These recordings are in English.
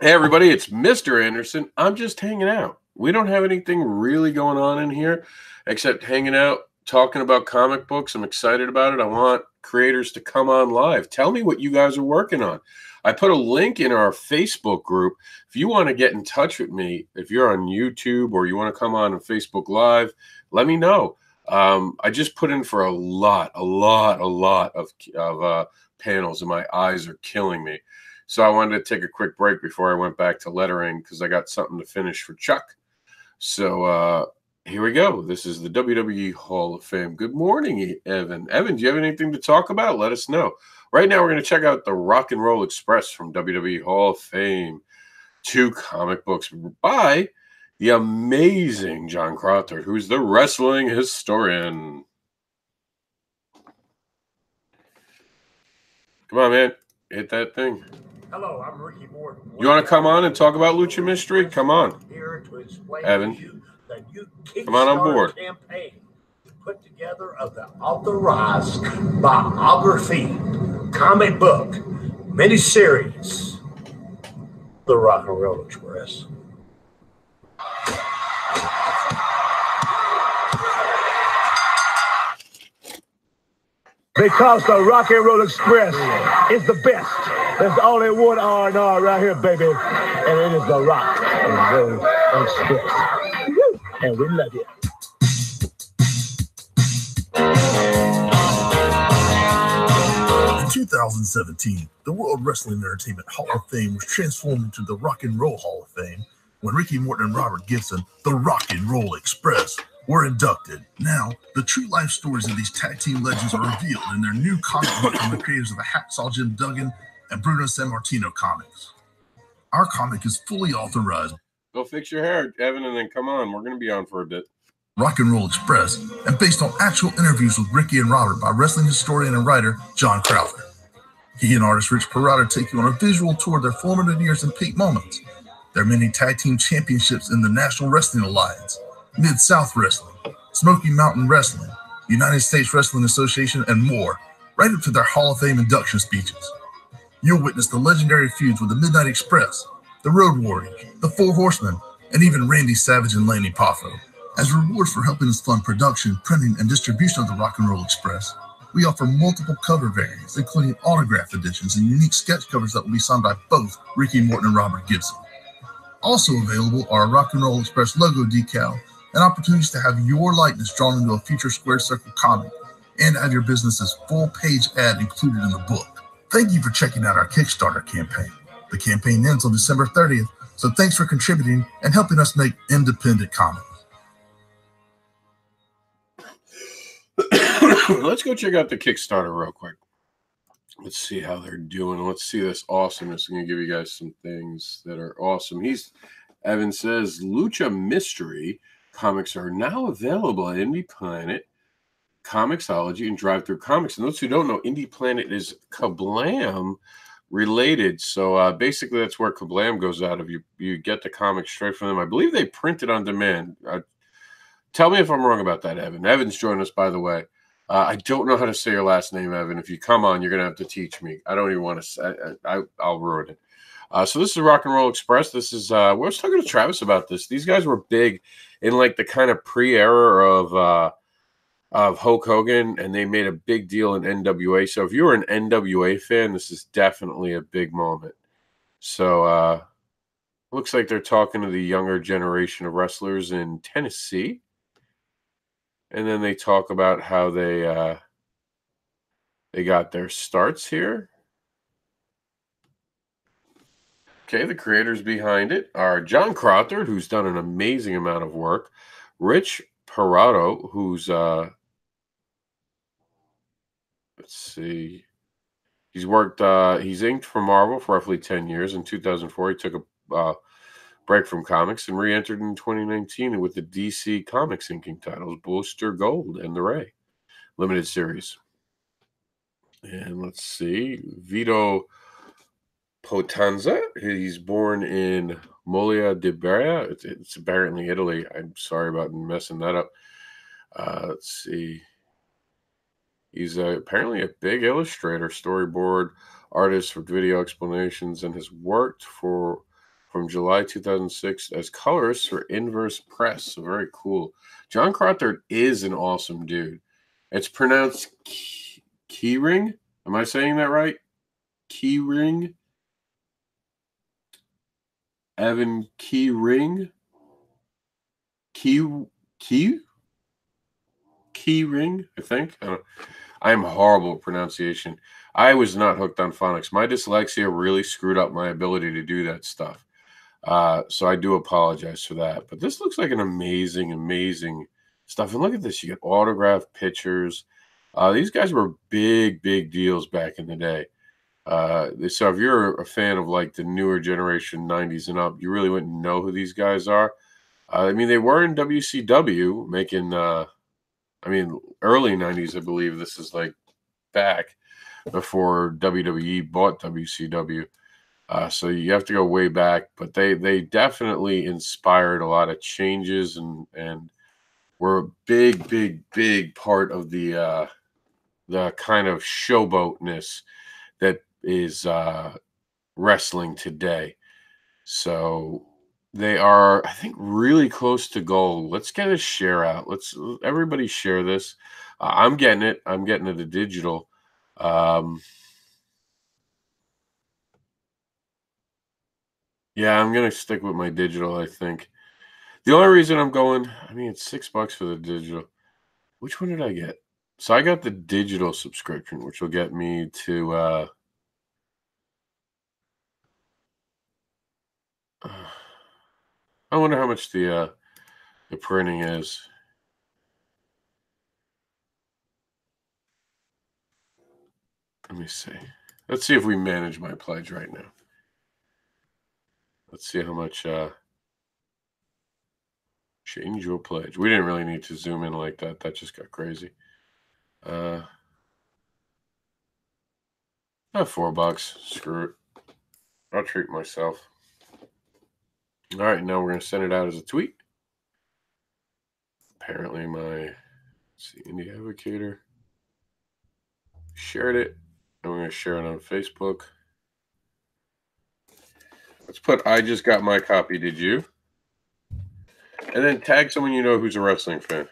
Hey, everybody, it's Mr. Anderson. I'm just hanging out. We don't have anything really going on in here except hanging out, talking about comic books. I'm excited about it. I want creators to come on live. Tell me what you guys are working on. I put a link in our Facebook group. If you want to get in touch with me, if you're on YouTube or you want to come on Facebook Live, let me know. I just put in for a lot of panels, and my eyes are killing me. So I wanted to take a quick break before I went back to lettering because I got something to finish for Chuck. So here we go. This is the WWE Hall of Fame. Good morning, Evan. Evan, do you have anything to talk about? Let us know. Right now, we're going to check out the Rock and Roll Express from WWE Hall of Fame. 2 comic books by the amazing John Crowther, who's the wrestling historian. Come on, man. Hit that thing. Hello, I'm Ricky Morton. You want to come on and talk about Lucha Mystery? Come on. Here to explain Evan, to you the new come on board. campaign put together of the authorized biography comic book miniseries, The Rock and Roll Express. Because the Rock and Roll Express is the best. There's only one R&R right here, baby. And it is the Rock and Roll Express. Woo! And we love you. In 2017, the World Wrestling Entertainment Hall of Fame was transformed into the Rock and Roll Hall of Fame when Ricky Morton and Robert Gibson, the Rock and Roll Express, were inducted. Now, the true life stories of these tag team legends are revealed in their new comic book from the creators of the Hacksaw Jim Duggan and Bruno Sammartino comics. Our comic is fully authorized. Go fix your hair, Evan, and then come on. We're going to be on for a bit. Rock and Roll Express, and based on actual interviews with Ricky and Robert by wrestling historian and writer John Crowther. He and artist Rich Parada take you on a visual tour of their formative years and peak moments, their many tag team championships in the National Wrestling Alliance, Mid-South Wrestling, Smoky Mountain Wrestling, United States Wrestling Association, and more, right up to their Hall of Fame induction speeches. You'll witness the legendary feuds with the Midnight Express, the Road Warriors, the Four Horsemen, and even Randy Savage and Lanny Poffo. As rewards for helping us fund production, printing, and distribution of the Rock and Roll Express, we offer multiple cover variants, including autograph editions and unique sketch covers that will be signed by both Ricky Morton and Robert Gibson. Also available are a Rock and Roll Express logo decal and opportunities to have your likeness drawn into a future Square Circle comic and have your business's full-page ad included in the book. Thank you for checking out our Kickstarter campaign. The campaign ends on December 30th, so thanks for contributing and helping us make independent comics. Let's go check out the Kickstarter real quick. Let's see how they're doing. Let's see this awesomeness. I'm going to give you guys some things that are awesome. Evan says, Lucha Mystery comics are now available at Indie Planet, Comixology, and Drive-Thru Comics. And those who don't know, Indie Planet is Kablam related. So basically that's where Kablam goes out of. You get the comics straight from them. I believe they print it on demand. Tell me if I'm wrong about that, Evan. Evan's joined us, by the way. I don't know how to say your last name, Evan. If you come on, you're going to have to teach me. I don't even want to say I'll ruin it. So this is Rock and Roll Express. This is I was talking to Travis about this. These guys were big in like the kind of pre-era of Hulk Hogan, and they made a big deal in NWA. So if you were an NWA fan, this is definitely a big moment. So looks like they're talking to the younger generation of wrestlers in Tennessee. And then they talk about how they got their starts here. Okay, the creators behind it are John Crowther, who's done an amazing amount of work. Rich Parado, who's let's see, he's worked. He's inked for Marvel for roughly 10 years. In 2004, he took a break from comics and re-entered in 2019 with the DC Comics inking titles Booster Gold and the Ray limited series. And let's see, Vito Potenza. He's born in Molia di Beria. It's apparently Italy. I'm sorry about messing that up. Let's see. He's apparently a big illustrator, storyboard artist with video explanations, and has worked for from July 2006 as colorist for Inverse Press. So very cool. John Crowther is an awesome dude. It's pronounced Keyring. Am I saying that right? Keyring. Evan Keyring. Keyring, I think. I'm horrible at pronunciation. I was not hooked on phonics. My dyslexia really screwed up my ability to do that stuff. So I do apologize for that. But this looks like an amazing, amazing stuff. And look at this. You get autographed pictures. These guys were big, big deals back in the day. So if you're a fan of like the newer generation 90s and up, you really wouldn't know who these guys are. I mean, they were in WCW making, early 90s, I believe. This is like back before WWE bought WCW. So you have to go way back, but they definitely inspired a lot of changes and were a big, big, big part of the kind of showboatness that is wrestling today. So they are, I think, really close to gold. Let's get a share out. Let's everybody share this. I'm getting it. I'm getting it a digital. Yeah, I'm gonna stick with my digital, I think. The only reason I'm going, it's $6 for the digital. Which one did I get? So I got the digital subscription, which will get me to I wonder how much the printing is. Let me see. Let's see if we manage my pledge right now. Let's see how much change your pledge. We didn't really need to zoom in like that. That just got crazy. $4. Screw it. I'll treat myself. All right, now we're going to send it out as a tweet. Apparently my Indie Advocator shared it, and we're going to share it on Facebook. Let's put, I just got my copy, did you? And then tag someone you know who's a wrestling fan.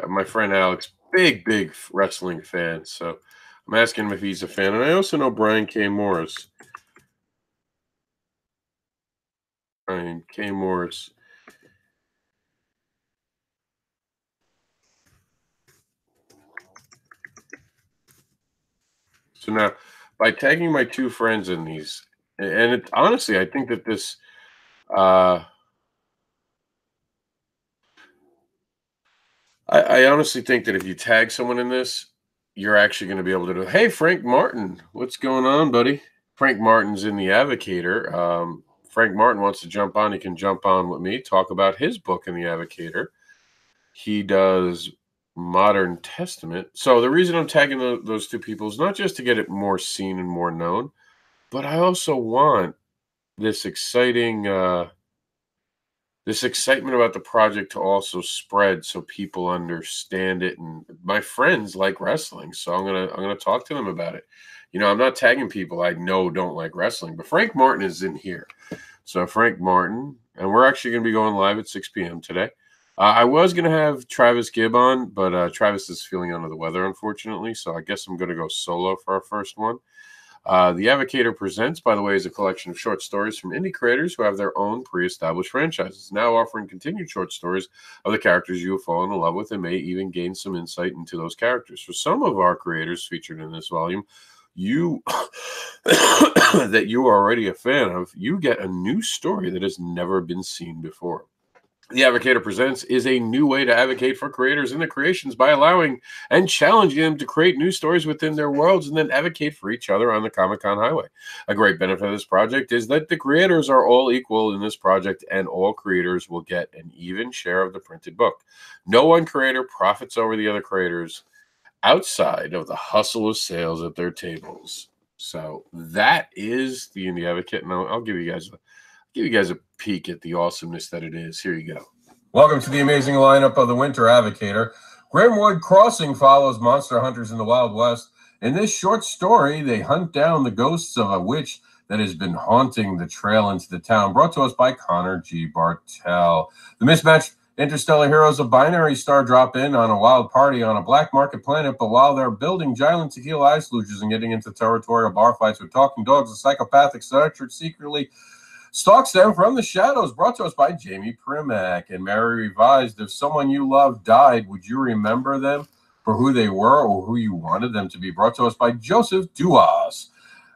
My friend Alex, big wrestling fan. So I'm asking him if he's a fan. And I also know Brian K. Morris. Brian K. Morris. So now, by tagging my two friends in these, and it, honestly, I think that this, I honestly think that if you tag someone in this, you're actually going to be able to do, hey, Frank Martin, what's going on, buddy? Frank Martin's in the Advocator. Frank Martin wants to jump on. He can jump on with me, talk about his book in the Advocator. He does Modern Testament. So the reason I'm tagging those two people is not just to get it more seen and more known, but I also want this exciting this excitement about the project to also spread so people understand it. And my friends like wrestling, so I'm gonna talk to them about it. I'm not tagging people I know don't like wrestling, but Frank Martin is in here. So Frank Martin, and we're actually going to be going live at 6 p.m. today. I was going to have Travis Gibb on, but Travis is feeling under the weather, unfortunately. So I guess I'm going to go solo for our first one. The Advocator Presents, by the way, is a collection of short stories from indie creators who have their own pre-established franchises, now offering continued short stories of the characters you have fallen in love with and may even gain some insight into those characters. For some of our creators featured in this volume, you that you are already a fan of, you get a new story that has never been seen before. The Advocator Presents is a new way to advocate for creators and their creations by allowing and challenging them to create new stories within their worlds and then advocate for each other on the Comic-Con highway. A great benefit of this project is that the creators are all equal in this project and all creators will get an even share of the printed book. No one creator profits over the other creators outside of the hustle of sales at their tables. So that is the Indie Advocate. And I'll give you guys a give you guys a peek at the awesomeness that it is. Here you go. Welcome to the amazing lineup of the Winter Avocator. Grimwood Crossing follows monster hunters in the Wild West. In this short story, they hunt down the ghosts of a witch that has been haunting the trail into the town, brought to us by Connor G. Bartel. The mismatched interstellar heroes of Binary Star drop in on a wild party on a black market planet, but while they're building giant tequila ice luges and getting into territorial bar fights with talking dogs, a psychopathic searcher secretly stalks them from the shadows, brought to us by Jamie Primack. And Mary Revised, if someone you love died, would you remember them for who they were or who you wanted them to be? Brought to us by Joseph Duas.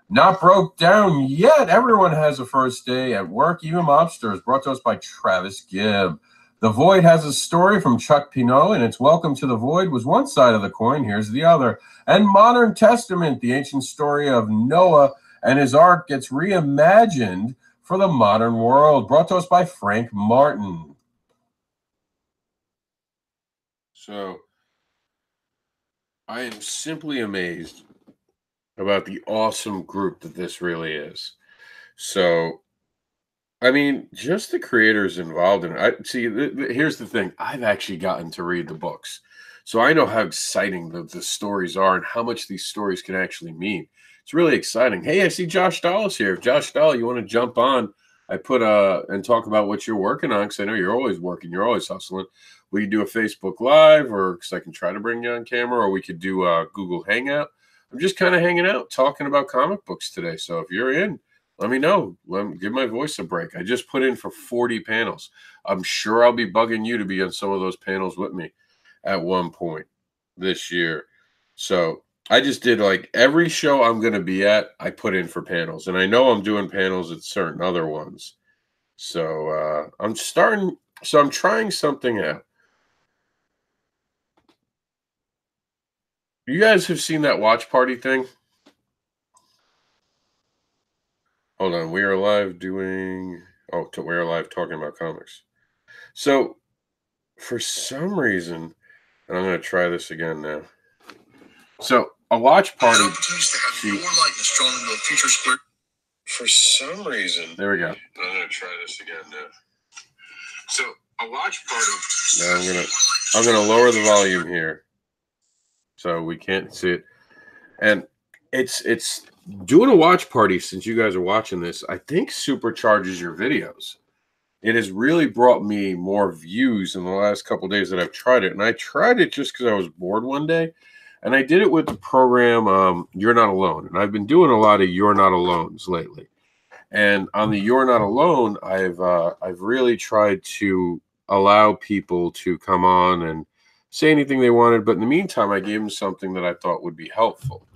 Not broke down yet. Everyone has a first day at work, even mobsters. Brought to us by Travis Gibb. The Void has a story from Chuck Pinot, and its Welcome to the Void was one side of the coin. Here's the other. And Modern Testament, the ancient story of Noah and his ark, gets reimagined for the modern world. Brought to us by Frank Martin. So I am simply amazed about the awesome group that this really is. So, I mean, just the creators involved in it. Here's the thing. I've actually gotten to read the books. So I know how exciting the stories are and how much these stories can actually mean. It's really exciting. Hey, I see Josh Dawes here. If Josh Dawes, you want to jump on, I put and talk about what you're working on, because I know you're always working. You're always hustling. We could do a Facebook Live, or because I can try to bring you on camera, or we could do a Google Hangout. I'm just kind of hanging out, talking about comic books today. So if you're in, let me know. Give my voice a break. I just put in for 40 panels. I'm sure I'll be bugging you to be on some of those panels with me at one point this year. So I just did like every show I'm going to be at, I put in for panels. And I know I'm doing panels at certain other ones. So I'm trying something out. You guys have seen that watch party thing? Hold on. We are live doing... Oh, we are live talking about comics. So, for some reason... And I'm going to try this again now. So, a watch party... For some reason... There we go. I'm going to try this again now. So, a watch party... Now I'm going to lower the volume here, so we can't see it. And it's doing a watch party, since you guys are watching this, I think supercharges your videos. It has really brought me more views in the last couple of days that I've tried it. And I tried it just because I was bored one day. And I did it with the program You're Not Alone. And I've been doing a lot of You're Not Alones lately. And on the You're Not Alone, I've really tried to allow people to come on and say anything they wanted, but in the meantime, I gave them something that I thought would be helpful.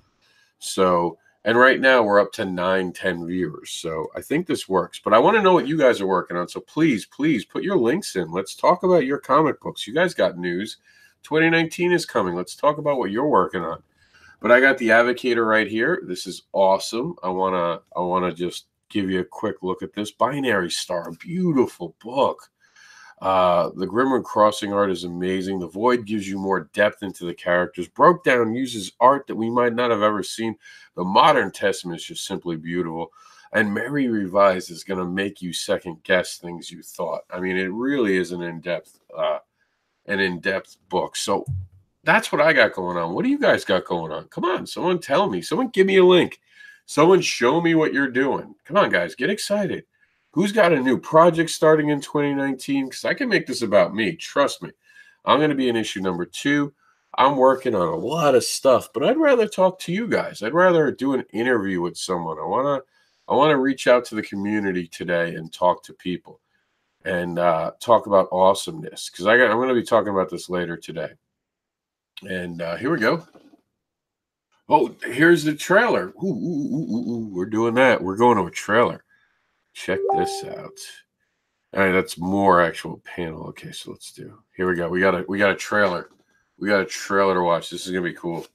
So, and right now we're up to 9-10 viewers. So I think this works, but I want to know what you guys are working on. So please put your links in. Let's talk about your comic books. You guys got news. 2019 is coming. Let's talk about what you're working on. But I got the Avocator right here. This is awesome. I want to just give you a quick look at this. Binary Star, a beautiful book. The Grimwood Crossing art is amazing. The Void gives you more depth into the characters. Broke Down uses art that we might not have ever seen. The Modern Testament is just simply beautiful. And Mary Revised is going to make you second guess things you thought. I mean, it really is an in-depth book. So that's what I got going on. What do you guys got going on? Come on, someone tell me. Someone give me a link. Someone show me what you're doing. Come on, guys, get excited. Who's got a new project starting in 2019? Because I can make this about me. Trust me. I'm going to be in issue number 2. I'm working on a lot of stuff, but I'd rather talk to you guys. I'd rather do an interview with someone. I want to reach out to the community today and talk to people and talk about awesomeness, because I'm going to be talking about this later today. And here we go. Oh, here's the trailer. Ooh, we're doing that. We're going to a trailer. Check this out. All right, that's more actual panel. Okay, so let's do. Here we go. We got a trailer. We got a trailer to watch. This is gonna be cool.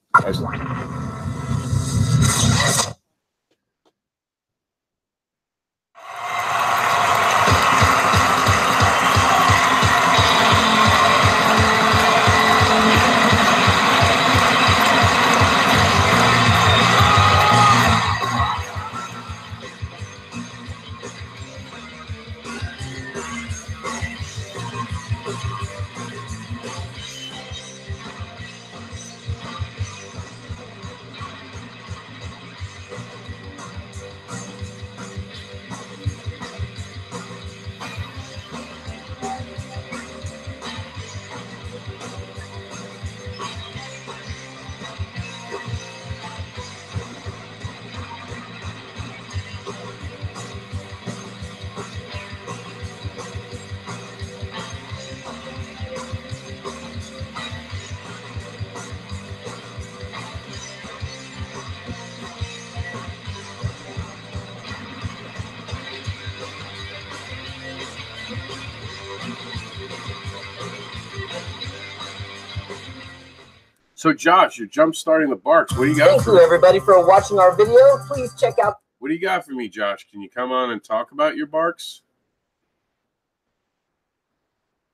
So, Josh, you're jump starting the Barks. What do you got? Thank you, everybody, for watching our video. Please check out. What do you got for me, Josh? Can you come on and talk about your Barks?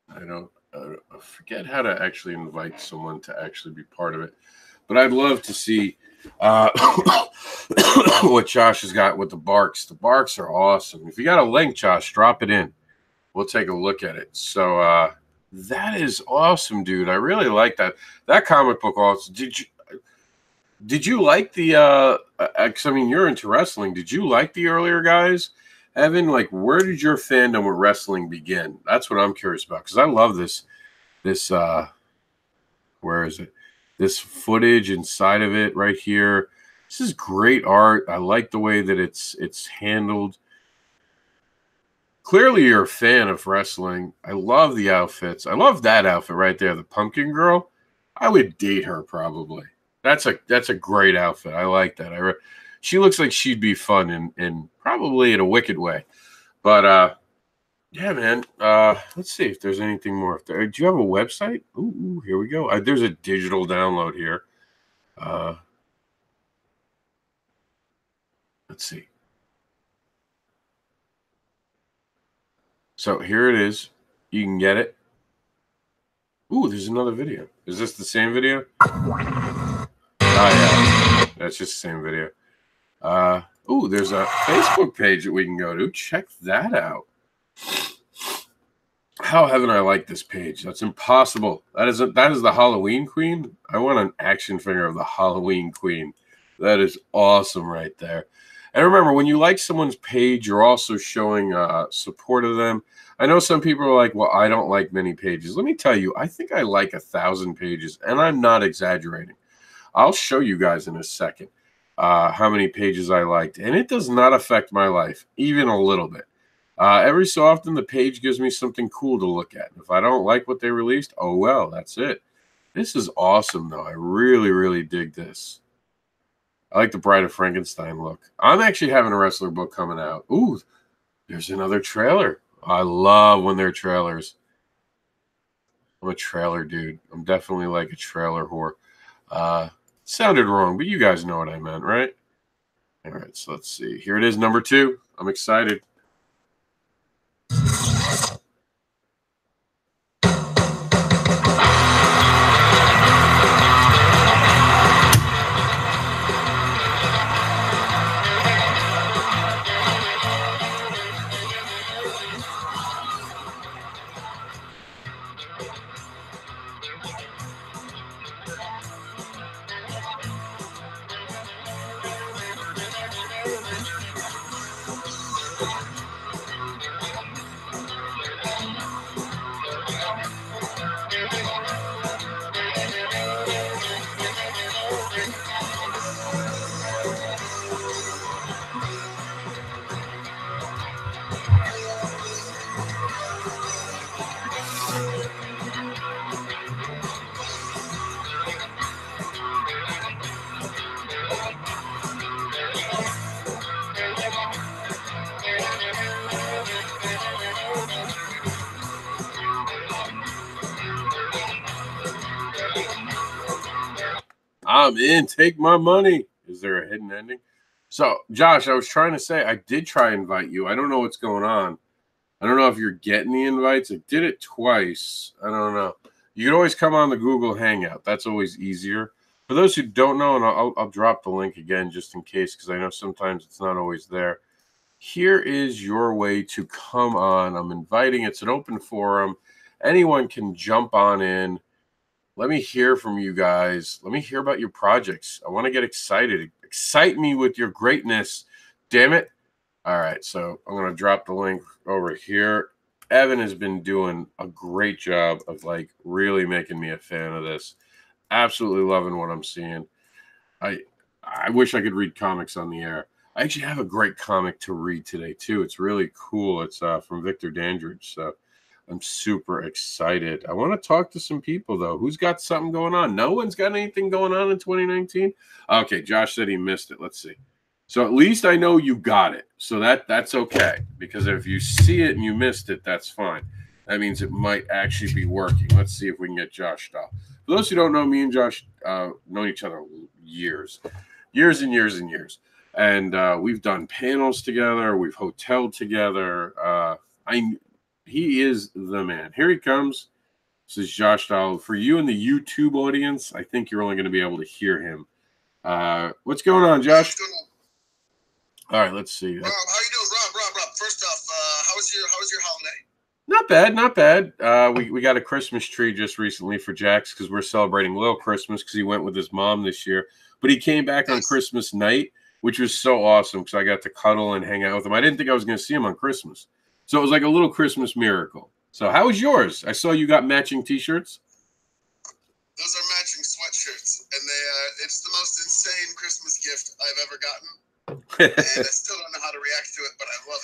I forget how to actually invite someone to actually be part of it, but I'd love to see what Josh has got with the Barks. The Barks are awesome. If you got a link, Josh, drop it in. We'll take a look at it. So that is awesome, dude. I really like that. That comic book also. Did you like the I mean, you're into wrestling. Did you like the earlier guys? Evan, like, where did your fandom with wrestling begin? That's what I'm curious about, because I love this where is it? This footage inside of it right here. This is great art. I like the way that it's handled. Clearly, you're a fan of wrestling. I love the outfits. I love that outfit right there, the pumpkin girl. I would date her probably. That's a great outfit. I like that. She looks like she'd be fun in probably in a wicked way. But yeah, man. Let's see if there's anything more. Do you have a website? Ooh, here we go. There's a digital download here. Let's see. So here it is. You can get it. Ooh, there's another video. Is this the same video? Oh, yeah. That's just the same video. Ooh, there's a Facebook page that we can go to. Check that out. How haven't I liked this page? That's impossible. That is the Halloween Queen. I want an action figure of the Halloween Queen. That is awesome right there. And remember, when you like someone's page, you're also showing support of them. I know some people are like, well, I don't like many pages. Let me tell you, I think I like 1,000 pages, and I'm not exaggerating. I'll show you guys in a second how many pages I liked, and it does not affect my life, even a little bit. Every so often, the page gives me something cool to look at. If I don't like what they released, oh, well, that's it. This is awesome, though. I really, really dig this. I like the Bride of Frankenstein look. I'm actually having a wrestler book coming out. Ooh, there's another trailer. I love when they're trailers. I'm a trailer dude. I'm definitely like a trailer whore. Sounded wrong, but you guys know what I meant, right? All right, so let's see. Here it is, number 2. I'm excited. I'm in. Take my money. Is there a hidden ending? So, Josh, I was trying to say I did try to invite you. I don't know what's going on. I don't know if you're getting the invites. I did it twice. I don't know. You can always come on the Google Hangout. That's always easier. For those who don't know, and I'll drop the link again just in case, because I know sometimes it's not always there. Here is your way to come on. I'm inviting. It's an open forum. Anyone can jump on in. Let me hear from you guys. Let me hear about your projects. I want to get excited. Excite me with your greatness. Damn it. All right, so I'm going to drop the link over here. Evan has been doing a great job of, like, really making me a fan of this. Absolutely loving what I'm seeing. I wish I could read comics on the air. I actually have a great comic to read today, too. It's really cool. It's from Victor Dandridge, so I'm super excited. I want to talk to some people, though. Who's got something going on? No one's got anything going on in 2019? Okay, Josh said he missed it. Let's see. So at least I know you got it. So that's okay. Because if you see it and you missed it, that's fine. That means it might actually be working. Let's see if we can get Josh Stahl. For For those who don't know, me and Josh known each other years and years and years. And we've done panels together. We've hoteled together. He is the man. Here he comes. This is Josh Dahl. For you in the YouTube audience, I think you're only going to be able to hear him. What's going on, Josh? All right, let's see. Rob, how you doing, Rob? First off, how was your holiday? Not bad, not bad. We got a Christmas tree just recently for Jax because we're celebrating Little Christmas because he went with his mom this year. But he came back on Christmas night, which was so awesome because I got to cuddle and hang out with him. I didn't think I was going to see him on Christmas. So it was like a little Christmas miracle. So how was yours? I saw you got matching T-shirts. Those are matching sweatshirts, and it's the most insane Christmas gift I've ever gotten. And I still don't know how to react to it, but I love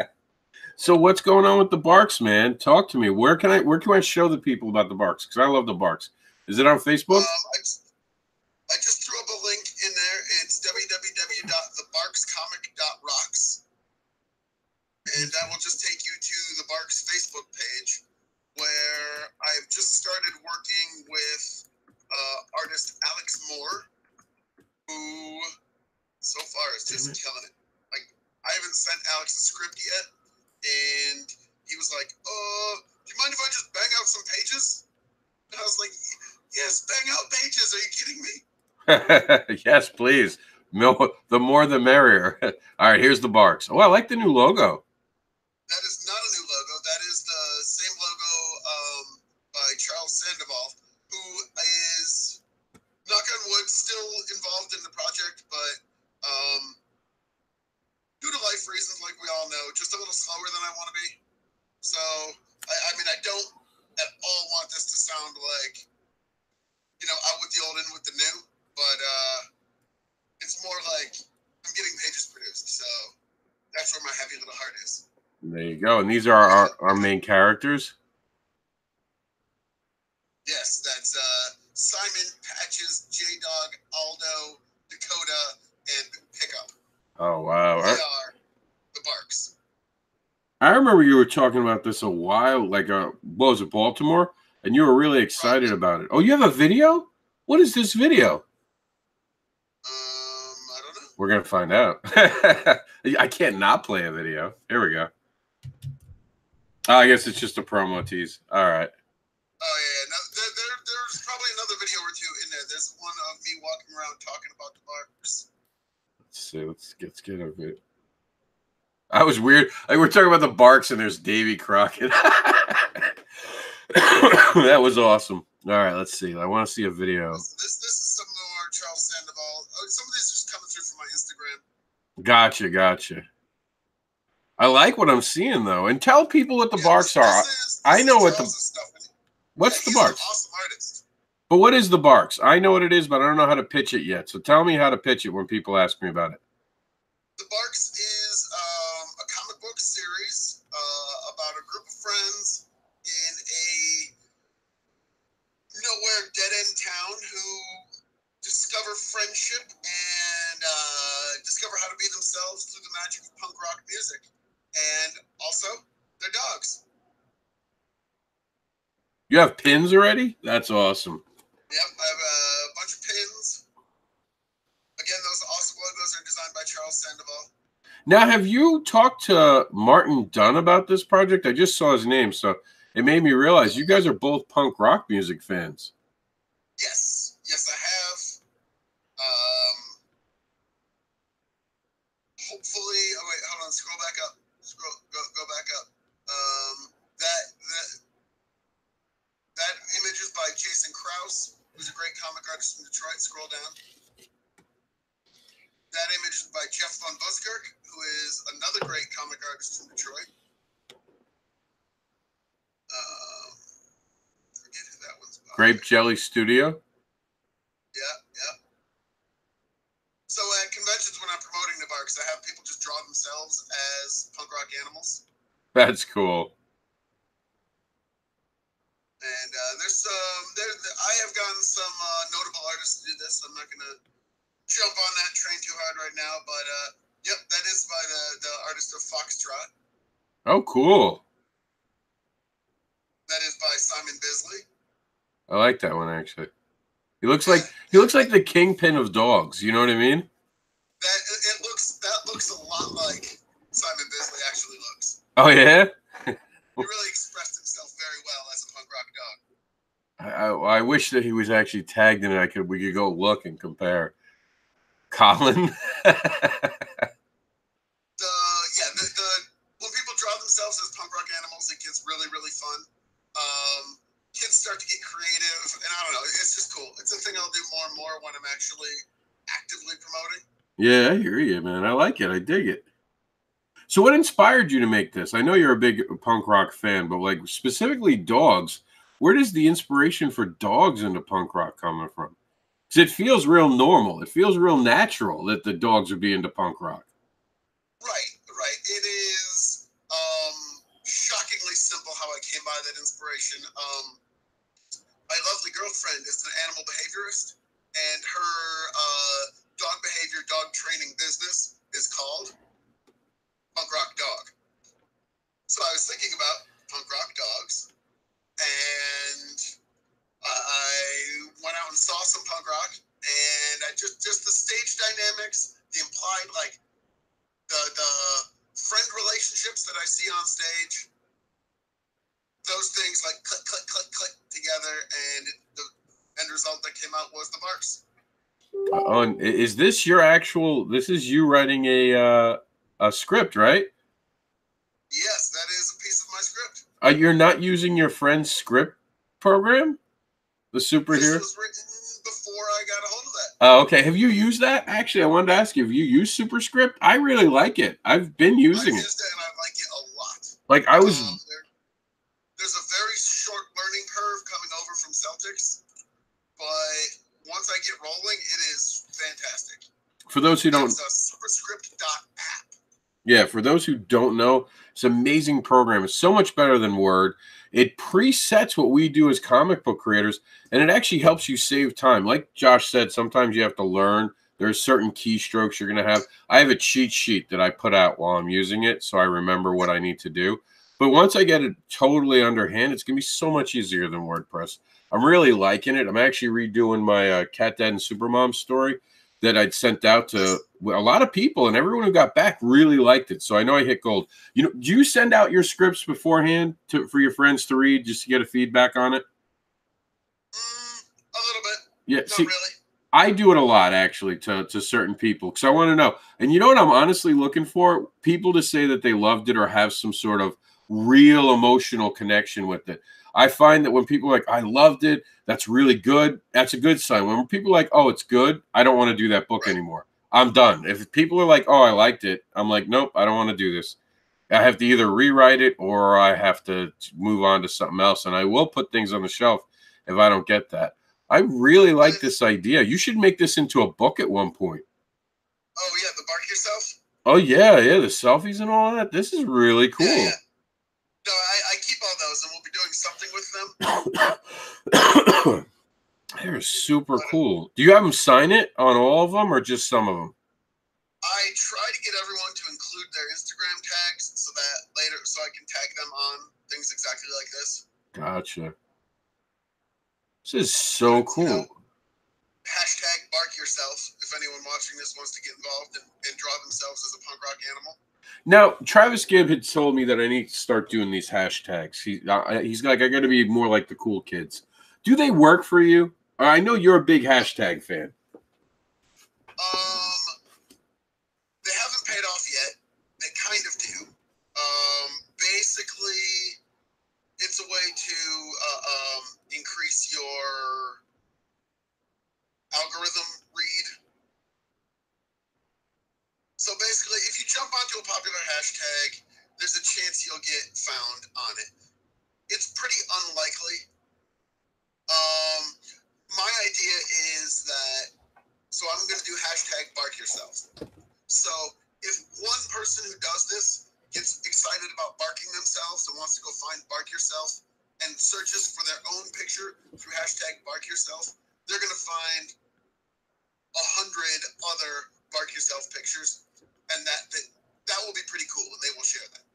it. So what's going on with the Barks, man? Talk to me. Where can I show the people about the Barks? Because I love the Barks. Is it on Facebook? I just threw up a link in there. It's www.thebarkscomic.rocks. And that will just take you to the Barks Facebook page, where I've just started working with artist Alex Moore, who so far is just killing it. Like, I haven't sent Alex a script yet, and he was like, do you mind if I just bang out some pages? And I was like, yes, bang out pages. Are you kidding me? Yes, please. The more the merrier. All right, here's the Barks. Oh, I like the new logo. That is not a new logo. That is the same logo by Charles Sandoval, who is, knock on wood, still involved in the project, but due to life reasons, like we all know, just a little slower than I want to be. So, I mean, I don't at all want this to sound like, out with the old, in with the new, but it's more like I'm getting pages produced, so that's where my heavy little heart is. There you go. And these are our main characters? Yes, that's Simon, Patches, J-Dog, Aldo, Dakota, and Pickup. Oh, wow. They are the Barks. I remember you were talking about this a while, like, what was it, Baltimore? And you were really excited about it. Oh, you have a video? What is this video? I don't know. We're going to find out. I can't not play a video. Here we go. Oh, I guess it's just a promo tease. All right. Oh, yeah. No, there's probably another video or two in there. There's one of me walking around talking about the Barks. Let's see. Let's get a bit. I was weird. Like, we're talking about the Barks, and there's Davy Crockett. That was awesome. All right, let's see. I want to see a video. This is some more Charles Sandoval. Some of these are just coming through from my Instagram. Gotcha. I like what I'm seeing, though. And tell people what the Barks are. I know what the... What's the Barks? An awesome artist. But what is the Barks? I know what it is, but I don't know how to pitch it yet. So tell me how to pitch it when people ask me about it. The Barks is a comic book series about a group of friends in a nowhere dead-end town who discover friendship and discover how to be themselves through the magic of punk rock music. And also, their dogs. You have pins already? That's awesome. Yep, I have a bunch of pins. Again, those awesome logos are designed by Charles Sandoval. Now, have you talked to Martin Dunn about this project? I just saw his name, so it made me realize you guys are both punk rock music fans. Yes, I have. Hopefully, oh wait, hold on, scroll back up. Go back up. That image is by Jason Krause, who's a great comic artist from Detroit. Scroll down. That image is by Jeff Von Buskirk, who is another great comic artist from Detroit. Forget who that one's by. Grape Jelly Studio? Yeah. So at conventions, when I'm promoting the Barks, I have people just draw themselves as punk rock animals. That's cool. And I have gotten some notable artists to do this. I'm not going to jump on that train too hard right now, but yep, that is by the artist of Foxtrot. Oh, cool. That is by Simon Bisley. I like that one actually. He looks like the kingpin of dogs. You know what I mean? That looks a lot like Simon Bisley actually looks. Oh yeah. He really expressed himself very well as a punk rock dog. I wish that he was actually tagged in it. We could go look and compare. Colin. When people draw themselves as punk rock animals, it gets really, really fun. Kids start to get creative, and I don't know, it's just cool. It's a thing I'll do more and more when I'm actually actively promoting. Yeah, I hear you, man. I like it. I dig it. So what inspired you to make this? I know you're a big punk rock fan, but like specifically dogs, where does the inspiration for dogs into punk rock coming from? Because it feels real normal. It feels real natural that the dogs would be into punk rock. Right. It is shockingly simple how I came by that inspiration. My lovely girlfriend is an animal behaviorist, and her dog behavior, dog training business is called Punk Rock Dog. So I was thinking about punk rock dogs, and I went out and saw some punk rock, and I just the stage dynamics, the implied like the friend relationships that I see on stage, those things like click together, and the end result that came out was the Barks. Is this your actual? This is you writing a script, right? Yes, that is a piece of my script. You're not using your friend's script program, the superhero. This was written before I got a hold of that. Oh, okay. Have you used that? Actually, I wanted to ask you, have you used Superscript? I really like it. I've been using it. I've used it, and I like it a lot. Like I was. There's a very short learning curve coming over from Celtics, but once I get rolling, it is fantastic. For those who don't, it's a Superscript.app. Yeah, for those who don't know, it's an amazing program. It's so much better than Word. It presets what we do as comic book creators, and it actually helps you save time. Like Josh said, sometimes you have to learn. There's certain keystrokes you're going to have. I have a cheat sheet that I put out while I'm using it, so I remember what I need to do. But once I get it totally underhand, it's going to be so much easier than WordPress. I'm really liking it. I'm actually redoing my Cat Dad and Supermom story that I'd sent out to a lot of people, and everyone who got back really liked it. So I know I hit gold. You know, do you send out your scripts beforehand for your friends to read just to get a feedback on it? A little bit. Yeah. Not really. I do it a lot actually to certain people because I want to know. And you know what I'm honestly looking for? People to say that they loved it or have some sort of real emotional connection with it. I find that when people are like, I loved it, that's really good, that's a good sign. When people are like, oh, it's good, I don't want to do that book anymore. I'm done. If people are like, oh, I liked it, I'm like, nope, I don't want to do this. I have to either rewrite it or I have to move on to something else. And I will put things on the shelf if I don't get that. I really like this idea. You should make this into a book at one point. Oh, yeah, the Bark Yourself? Oh, yeah, the selfies and all that. This is really cool. Yeah. No, I keep all those, and we'll be doing something with them. They're super cool. Do you have them sign it on all of them or just some of them? I try to get everyone to include their Instagram tags so I can tag them on things exactly like this. Gotcha. This is so cool. You know, hashtag Bark Yourself if anyone watching this wants to get involved and draw themselves as a punk rock animal. Now, Travis Gibb had told me that I need to start doing these hashtags. He's like, I got to be more like the cool kids. Do they work for you? I know you're a big hashtag fan. They haven't paid off yet. They kind of do. Basically, it's a way to increase your algorithm read. So basically, if you jump onto a popular hashtag, there's a chance you'll get found on it. It's pretty unlikely. My idea is that, so I'm going to do hashtag Bark Yourself. So if one person who does this gets excited about barking themselves and wants to go find Bark Yourself and searches for their own picture through hashtag Bark Yourself, they're going to find 100 other Bark Yourself pictures, and that will be pretty cool, and they will share that.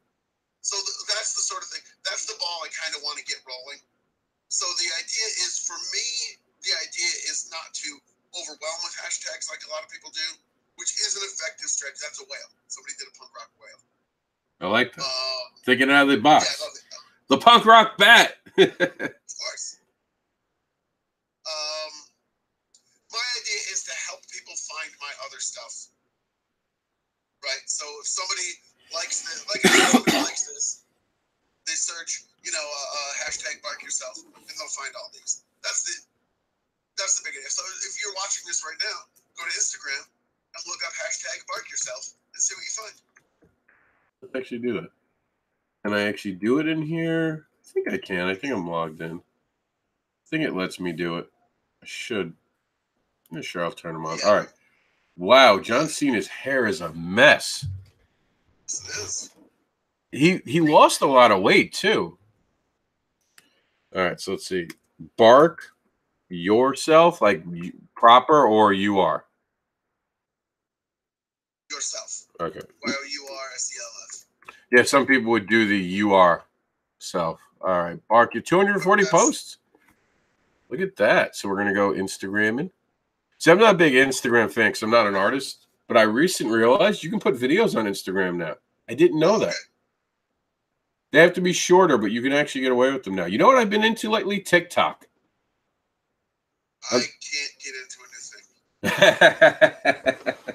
So that's the sort of thing. That's the ball I kind of want to get rolling. So the idea is, for me, the idea is not to overwhelm with hashtags like a lot of people do, which is an effective strategy. That's a whale. Somebody did a punk rock whale. I like that. Thinking out of the box. Yeah, I love it. The punk rock bat. Of course. My idea is to help people find my other stuff. Right? So if somebody likes this, like if somebody likes this, they search, hashtag bark yourself, and they'll find all these. That's the big idea. So if you're watching this right now, go to Instagram and look up hashtag bark yourself and see what you find. Let's actually do that. Can I actually do it in here? I think I can. I think I'm logged in. I think it lets me do it. I should. I'm sure I'll turn them on. Yeah. All right. Wow, John Cena's hair is a mess. Yes, it is. He lost a lot of weight too. All right, so let's see. Bark yourself, like proper, or you are? Yourself. Okay. YOURSELF. Yeah, some people would do the you are self. All right, Bark, your 240 posts. Look at that. So we're going to go Instagramming. See, I'm not a big Instagram fan because I'm not an artist, but I recently realized you can put videos on Instagram now. I didn't know that. They have to be shorter, but you can actually get away with them now. You know what I've been into lately? TikTok. I can't get into a new thing.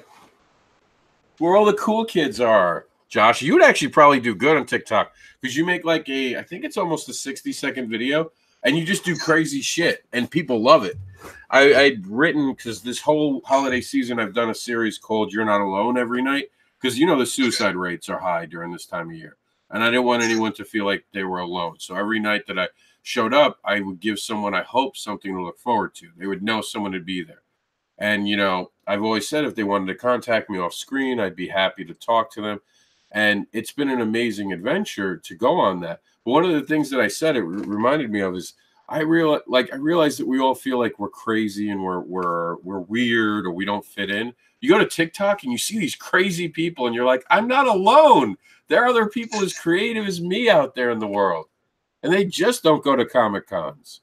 Where all the cool kids are. Josh, you would actually probably do good on TikTok because you make like I think it's almost a 60-second video, and you just do crazy shit, and people love it. I'd written, because this whole holiday season I've done a series called You're Not Alone every night, because the suicide rates are high during this time of year. And I didn't want anyone to feel like they were alone. So every night that I showed up, I would give someone, I hope, something to look forward to. They would know someone would be there. And, I've always said if they wanted to contact me off screen, I'd be happy to talk to them. And it's been an amazing adventure to go on that. But one of the things that I said, it reminded me of is I realized that we all feel like we're crazy and we're weird or we don't fit in. You go to TikTok and you see these crazy people and you're like, I'm not alone. There are other people as creative as me out there in the world. And they just don't go to Comic Cons.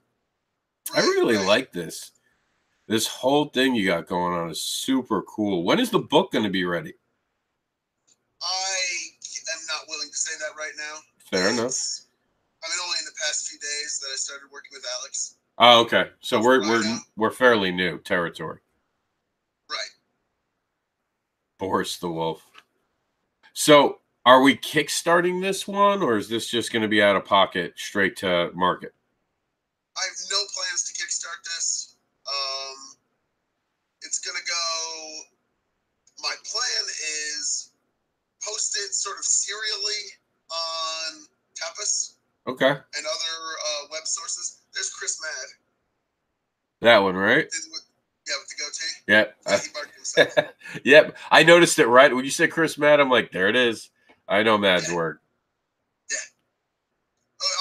I really like this. This whole thing you got going on is super cool. When is the book going to be ready? I am not willing to say that right now. Fair enough. I mean, only in the past few days that I started working with Alex. Oh, okay. So we're fairly new territory. Right. Boris the Wolf. So are we kickstarting this one, or is this just going to be out of pocket straight to market? I have no plans to kickstart this. It's going to go. My plan is post it sort of serially on Tapas. Okay. And other web sources. There's Chris Mad. That one, right? Yeah, with the goatee. Yep. He barked himself. Yep. I noticed it right when you said Chris Mad. I'm like, there it is. I know Mad's work. Yeah.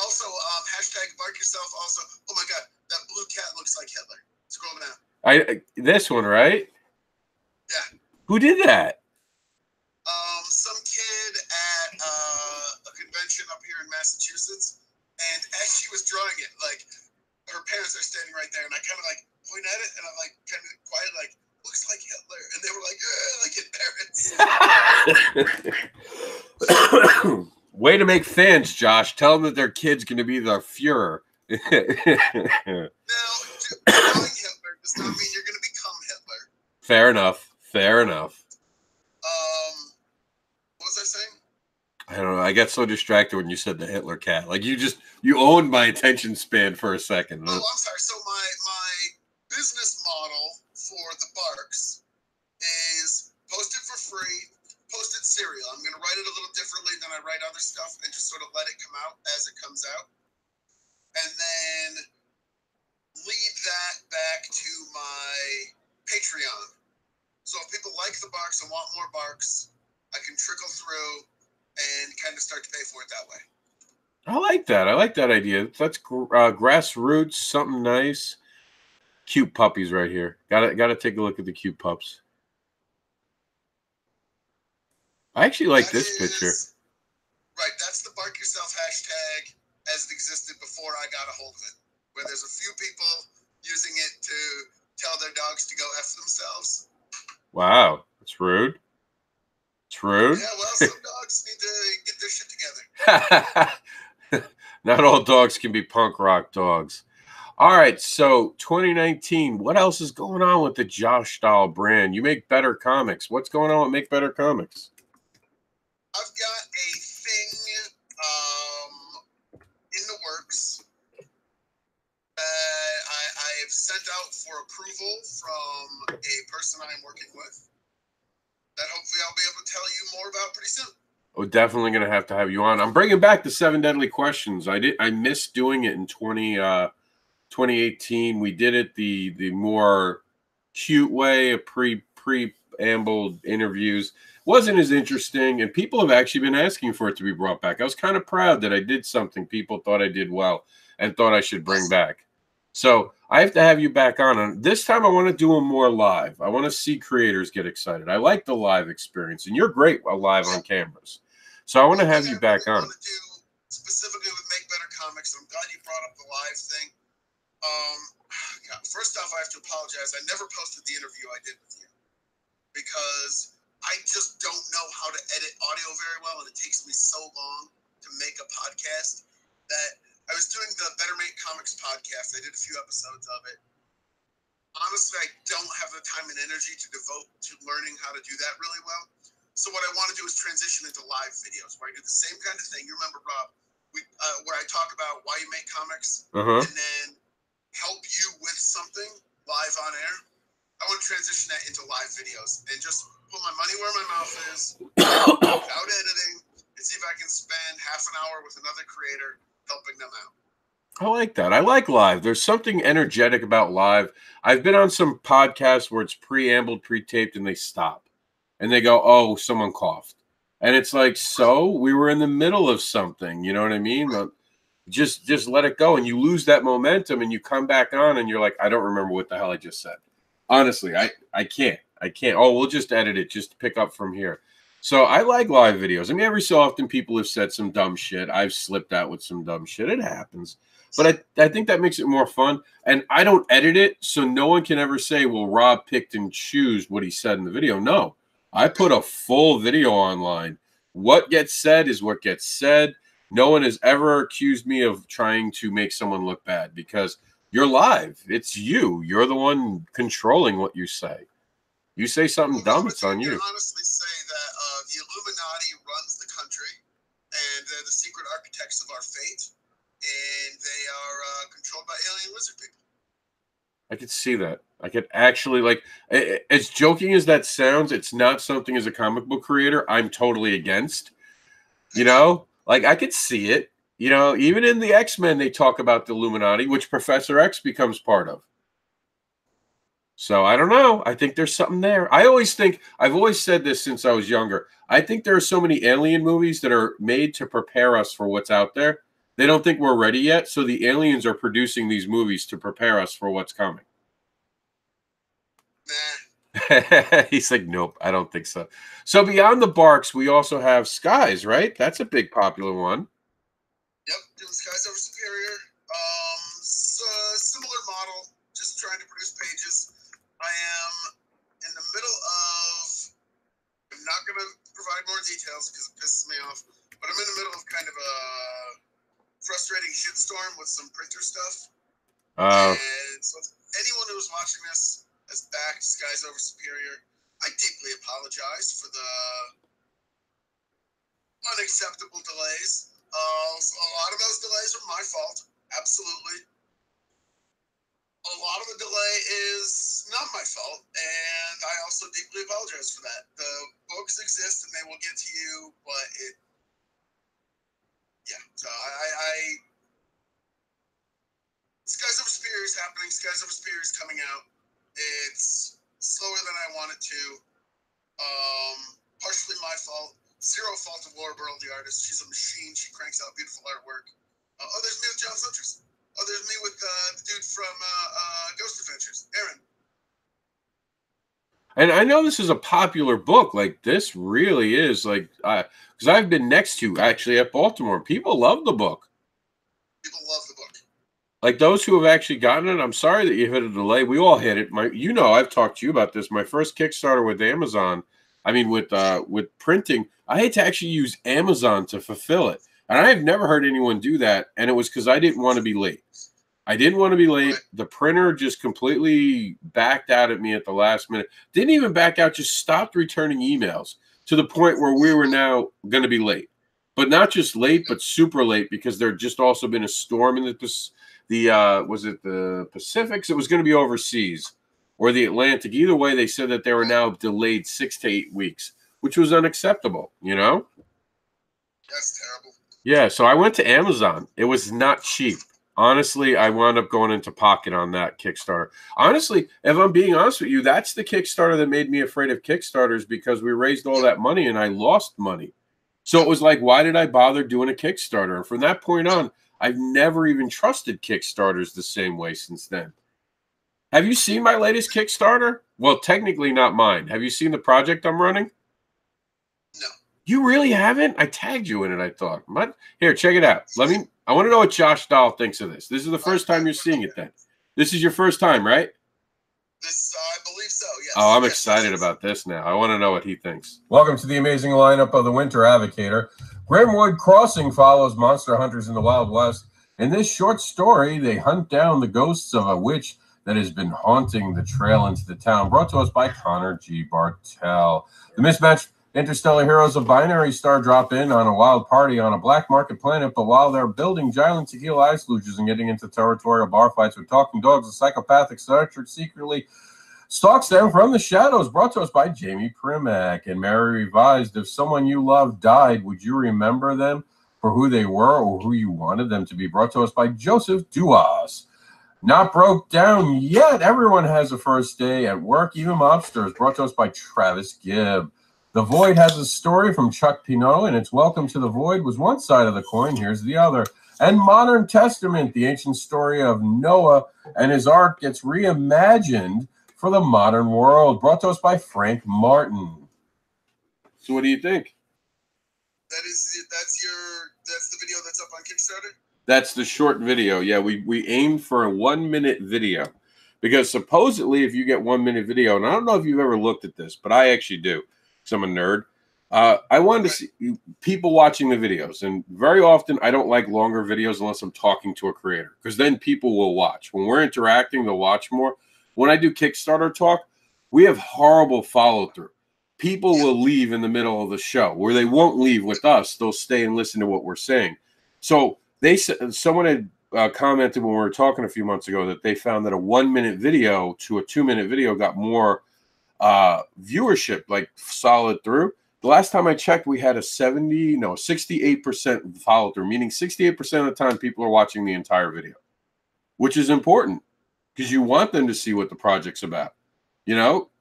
Also, hashtag bark yourself. Also, oh my God, that blue cat looks like Hitler. Scroll down. This one, right? Yeah. Who did that? Some kid at a convention up here in Massachusetts, and as she was drawing it, like her parents are standing right there, and I kind of like point at it, and I'm like kind of quiet, like looks like Hitler, and they were like, like embarrassed. Way to make fans, Josh. Tell them that their kid's going to be the Fuhrer. Now, drawing Hitler does not mean you're going to become Hitler. Fair enough. Fair enough. What was I saying? I don't know. I got so distracted when you said the Hitler cat. Like you owned my attention span for a second. Oh, I'm sorry. So my business model for the Barks is post it for free, post it serial. I'm going to write it a little differently than I write other stuff and just sort of let it come out as it comes out. And then lead that back to my Patreon. So if people like the Barks and want more Barks, I can trickle through and kind of start to pay for it that way. I like that. I like that idea. That's grassroots, something nice. Cute puppies right here. Gotta take a look at the cute pups. I actually like this picture. Right, that's the Bark Yourself hashtag as it existed before I got a hold of it. where there's a few people using it to tell their dogs to go F themselves. Wow, that's rude. It's rude. Yeah, well, some dogs need to get their shit together. Not all dogs can be punk rock dogs. All right, so 2019, what else is going on with the Josh Stahl brand? You make better comics. What's going on with Make Better Comics? I've got a thing in the works that I have sent out for approval from a person I'm working with that hopefully I'll be able to tell you more about pretty soon. Oh, definitely going to have you on. I'm bringing back the 7 Deadly Questions. I missed doing it in 2018. We did it the more cute way of preamble interviews. Wasn't as interesting, and people have actually been asking for it to be brought back. I was kind of proud that I did something people thought I did well and thought I should bring back. So I have to have you back on. And this time I want to do them more live. I want to see creators get excited. I like the live experience, and you're great live on cameras. So I want to have you back on. I want to do specifically with Make Better Comics, and I'm glad you brought up the live thing. First off, I have to apologize. I never posted the interview I did with you because I just don't know how to edit audio very well, and it takes me so long to make a podcast that I was doing the Better Make Comics podcast. I did a few episodes of it. Honestly, I don't have the time and energy to devote to learning how to do that really well. So what I want to do is transition into live videos where I do the same kind of thing. You remember, Rob, where I talk about why you make comics and then help you with something live on air. I want to transition that into live videos and just put my money where my mouth is without editing and see if I can spend half an hour with another creator helping them out. I like that. I like live. There's something energetic about live. I've been on some podcasts where it's preambled, pre-taped, and they stop. And they go, oh, someone coughed. And it's like, so we were in the middle of something. You know what I mean? Just let it go. And you lose that momentum and you come back on and you're like, I don't remember what the hell I just said. Honestly, I can't. Oh, we'll just edit it. Just pick up from here. So I like live videos. I mean, every so often people have said some dumb shit. I've slipped out with some dumb shit. It happens. But I think that makes it more fun. And I don't edit it, so no one can ever say, well, Rob picked and choose what he said in the video. No, I put a full video online. What gets said is what gets said. No one has ever accused me of trying to make someone look bad because you're live. It's you. You're the one controlling what you say. You say something dumb, it's on you. I can honestly say that the Illuminati runs the country, and they're the secret architects of our fate, and they are controlled by alien lizard people. I could see that. I could actually, like, as joking as that sounds, it's not something as a comic book creator I'm totally against. You know? Like, I could see it. You know, even in the X-Men, they talk about the Illuminati, which Professor X becomes part of. So I don't know. I think there's something there. I've always said this since I was younger. I think there are so many alien movies that are made to prepare us for what's out there. They don't think we're ready yet. So the aliens are producing these movies to prepare us for what's coming. Nah. He's like, nope, I don't think so. So beyond the Barks, we also have Skies, right? That's a big popular one. Yep, doing Skies Over Superior. Similar model, just trying to produce pages. I am in the middle of, I'm not going to provide more details because it pisses me off, but I'm in the middle of kind of a frustrating shitstorm with some printer stuff. And so if anyone who's watching this has backed Skies Over Superior, I deeply apologize for the unacceptable delays. So a lot of those delays are my fault, absolutely. A lot of the delay is not my fault, and I also deeply apologize for that. The books exist, and they will get to you, but so Skies Over Superior is happening. Skies Over Superior is coming out. It's slower than I want it to. Partially my fault. Zero fault of Laura Burrell, the artist. She's a machine. She cranks out beautiful artwork. There's me with John Suntress. There's me with the dude from Ghost Adventures, Aaron. And I know this is a popular book. Like, this really is, like, because I've been next to, actually, at Baltimore. People love the book. People love the book. Like those who have actually gotten it, I'm sorry that you hit a delay. We all hit it. I've talked to you about this. My first Kickstarter with Amazon, with printing, I had to actually use Amazon to fulfill it. And I've never heard anyone do that. And it was because I didn't want to be late. I didn't want to be late. The printer just completely backed out at me at the last minute. Didn't even back out, just stopped returning emails to the point where we were now going to be late. But not just late, but super late because there had just also been a storm in was it the Pacifics? It was going to be overseas or the Atlantic. Either way, they said that they were now delayed 6 to 8 weeks, which was unacceptable, That's terrible. Yeah, so I went to Amazon. It was not cheap. Honestly, I wound up going into pocket on that Kickstarter. Honestly, if I'm being honest with you, that's the Kickstarter that made me afraid of Kickstarters because we raised all that money and I lost money. So it was like, why did I bother doing a Kickstarter? And from that point on, I've never even trusted Kickstarters the same way since then. Have you seen my latest Kickstarter? Well, technically not mine. Have you seen the project I'm running? No. You really haven't? I tagged you in it, I thought. Here, check it out. I want to know what Josh Dahl thinks of this. This is the first time you're seeing it then. This is your first time, right? I believe so, yes. Oh, I'm excited about this now. I want to know what he thinks. Welcome to the amazing lineup of the Winter Avocator. Grimwood Crossing follows monster hunters in the Wild West. In this short story, they hunt down the ghosts of a witch that has been haunting the trail into the town, brought to us by Connor G. Bartel. The mismatched interstellar heroes of Binary Star drop in on a wild party on a black market planet, but while they're building giant tequila ice luges and getting into territorial bar fights with talking dogs, a psychopathic searcher secretly stalks them from the shadows, brought to us by Jamie Primack. And Mary revised, if someone you love died, would you remember them for who they were or who you wanted them to be? Brought to us by Joseph Duas. Not broke down yet. Everyone has a first day at work, even mobsters. Brought to us by Travis Gibb. The Void has a story from Chuck Pinot, and its Welcome to the Void was one side of the coin. Here's the other. And Modern Testament, the ancient story of Noah and his ark, gets reimagined for the modern world. Brought to us by Frank Martin. So what do you think? That's the video that's up on Kickstarter? That's the short video. Yeah, we aimed for a 1 minute video because supposedly if you get 1 minute video, and I don't know if you've ever looked at this, but I actually do. So I'm a nerd. I wanted to see people watching the videos, and very often I don't like longer videos unless I'm talking to a creator because then people will watch. When we're interacting, they'll watch more. When I do Kickstarter talk, we have horrible follow-through. People will leave in the middle of the show where they won't leave with us. They'll stay and listen to what we're saying. So someone had commented when we were talking a few months ago that they found that a 1 minute video to a 2 minute video got more viewership, like solid through. The last time I checked, we had a 68% follow through, meaning 68% of the time people are watching the entire video, which is important because you want them to see what the project's about.